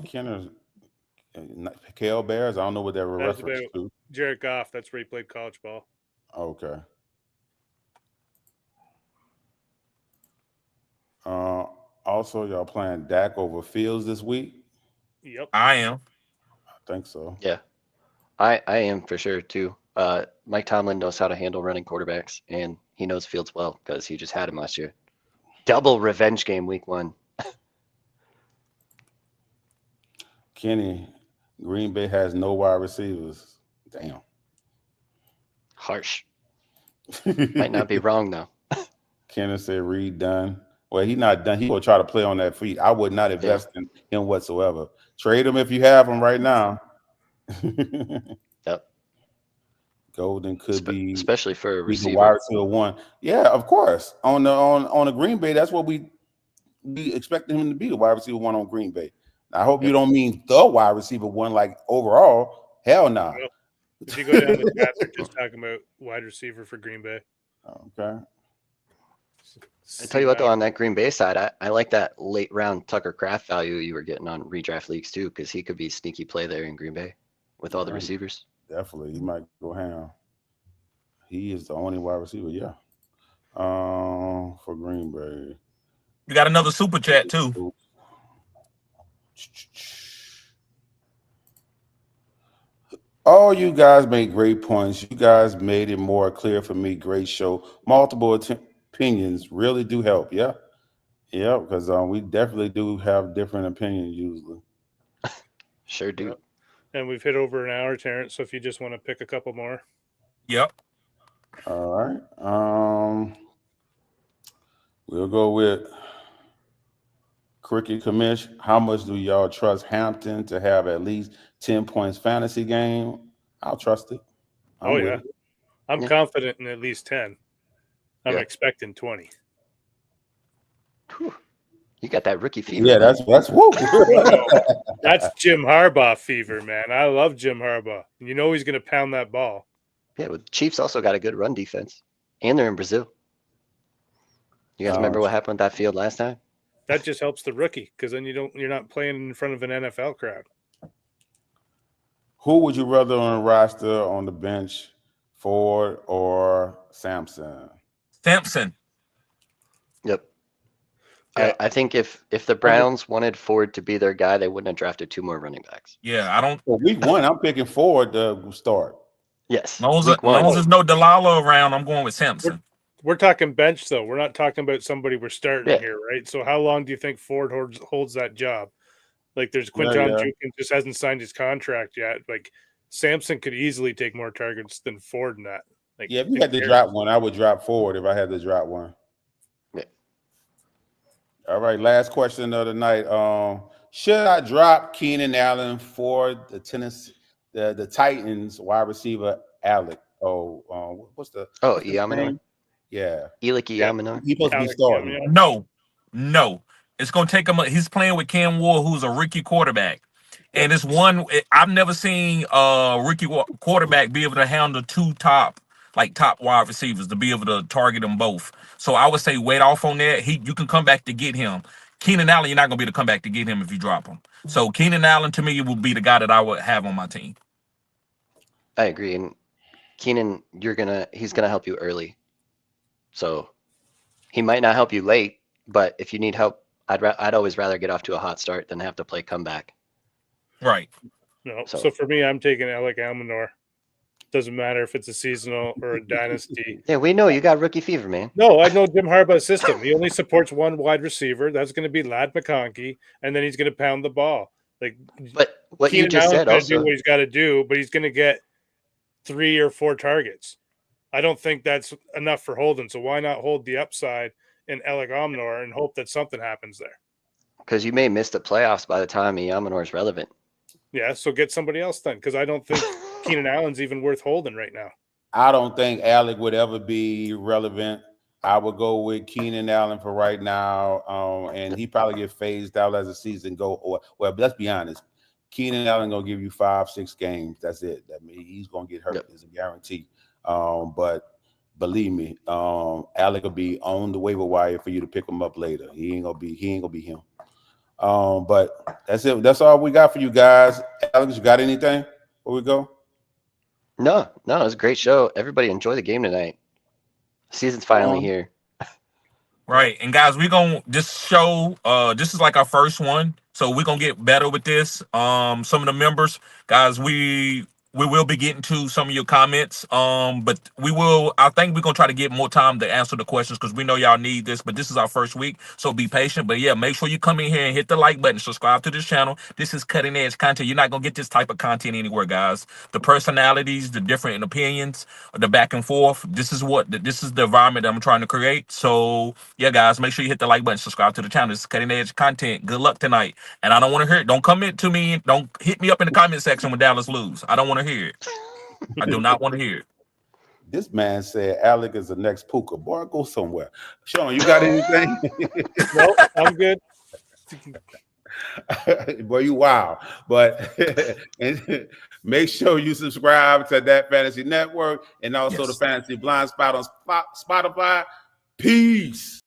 Kenner's Kale Bears. I don't know what that reference to. Jared Goff. That's where he played college ball. Okay. Also, y'all playing Dak over Fields this week? Yep. I am. I think so. Yeah. I am for sure too. Mike Tomlin knows how to handle running quarterbacks, and he knows Fields well because he just had him last year. Double revenge game week 1. Kenny, Green Bay has no wide receivers. Damn. Harsh. Might not be wrong though. Kenny said Reed done. Well, he's not done. He will try to play on that feet. I would not invest in him whatsoever. Trade him if you have him right now. Yep. Golden could be, especially for a receiver. Wide receiver 1. Yeah, of course. On the Green Bay, that's what we expected him to be, the wide receiver 1 on Green Bay. I hope you don't mean the wide receiver 1 like overall. Hell no. Nah. Well, if you go down the path, they're just talking about wide receiver for Green Bay. Okay. I tell you what, though, on that Green Bay side, I like that late round Tucker Kraft value you were getting on redraft leagues too, because he could be a sneaky play there in Green Bay with all the receivers. Definitely, he might go ham. He is the only wide receiver, yeah. For Green Bay. You got another super chat too. Oh, you guys made great points. You guys made it more clear for me. Great show. Multiple opinions really do help. Yeah. Yeah, because we definitely do have different opinions usually. Sure do. Yep. And we've hit over an hour, Terrence, so if you just want to pick a couple more. Yep. All right. We'll go with Cricket Commish. How much do y'all trust Hampton to have at least 10 points fantasy game? I'll trust it. I'm confident in at least 10. I'm expecting 20. Whew. You got that rookie fever. Yeah, that's woo. That's Jim Harbaugh fever, man. I love Jim Harbaugh. You know he's going to pound that ball. Yeah, well, Chiefs also got a good run defense, and they're in Brazil. You guys remember what happened with that field last time? That just helps the rookie because then you're not playing in front of an NFL crowd. Who would you rather on the roster on the bench, Ford or Sampson? Sampson. Yep. Yeah. I think if the Browns wanted Ford to be their guy, they wouldn't have drafted 2 more running backs. Yeah, I don't. Well, week 1, I'm picking Ford to start. Yes. As long as there's no Delilah around, I'm going with Sampson. We're talking bench, though. We're not talking about somebody we're starting here, right? So how long do you think Ford holds that job? Like, there's Quinton Jenkins just hasn't signed his contract yet. Like, Sampson could easily take more targets than Ford in that. Like, yeah, if you had to drop one, I would drop Ford if I had to drop one. Yeah. All right, last question of the night. Should I drop Keenan Allen for the Titans wide receiver Alec? What's the Iamanoy? Yeah. Elik Iamanoy. He's supposed to be starting. No. It's going to take him. He's playing with Cam Ward, who's a rookie quarterback. And it's I've never seen a rookie quarterback be able to handle 2 top wide receivers to be able to target them both. So I would say wait off on that. You can come back to get him. Keenan Allen, you're not going to be able to come back to get him if you drop him. So Keenan Allen to me will be the guy that I would have on my team. I agree. And Keenan, he's gonna help you early. So he might not help you late, but if you need help, I'd always rather get off to a hot start than have to play comeback. Right. No. So- So for me, I'm taking Alec Almanor. Doesn't matter if it's a seasonal or a dynasty. Yeah, we know you got rookie fever, man. No, I know Jim Harbaugh's system. He only supports one wide receiver. That's going to be Ladd McConkey, and then he's going to pound the ball. Like, But what you Keenan just Allen's said going to do also, what he's got to do, but he's going to get 3 or 4 targets. I don't think that's enough for Holden. So why not hold the upside in Alec Almanor and hope that something happens there? because you may miss the playoffs by the time Almanor is relevant. Yeah, so get somebody else then, because I don't think Keenan Allen's even worth holding right now. I don't think Alec would ever be relevant. I would go with Keenan Allen for right now, and he probably get phased out as the season go. Or well, let's be honest, Keenan Allen gonna give you 5-6 games. That's it. That means he's gonna get hurt. It's a guarantee. But believe me, Alec will be on the waiver wire for you to pick him up later. He ain't gonna be him. But that's it. That's all we got for you guys. Alex, you got anything before we go? No, it was a great show. Everybody enjoy the game tonight. Season's finally here. Right. And guys, we're gonna this show, this is like our first one. So we're gonna get better with this. Some of the members, guys, we will be getting to some of your comments. But I think we're gonna try to get more time to answer the questions because we know y'all need this, but this is our first week. So be patient. But yeah, make sure you come in here and hit the like button, subscribe to this channel. This is cutting edge content. You're not gonna get this type of content anywhere, guys. The personalities, the different opinions, the back and forth. This is the environment that I'm trying to create. So yeah, guys, make sure you hit the like button, subscribe to the channel. This is cutting edge content. Good luck tonight. And I don't want to hear it. Don't comment to me. Don't hit me up in the comment section when Dallas lose. I don't want to hear it. I do not want to hear it. This man said Alec is the next Puka. Boy, go somewhere. Sean, you got anything? No, I'm good. Boy, you wow. But and make sure you subscribe to That Fantasy Network and also the Fantasy Blind Spot on Spotify. Peace.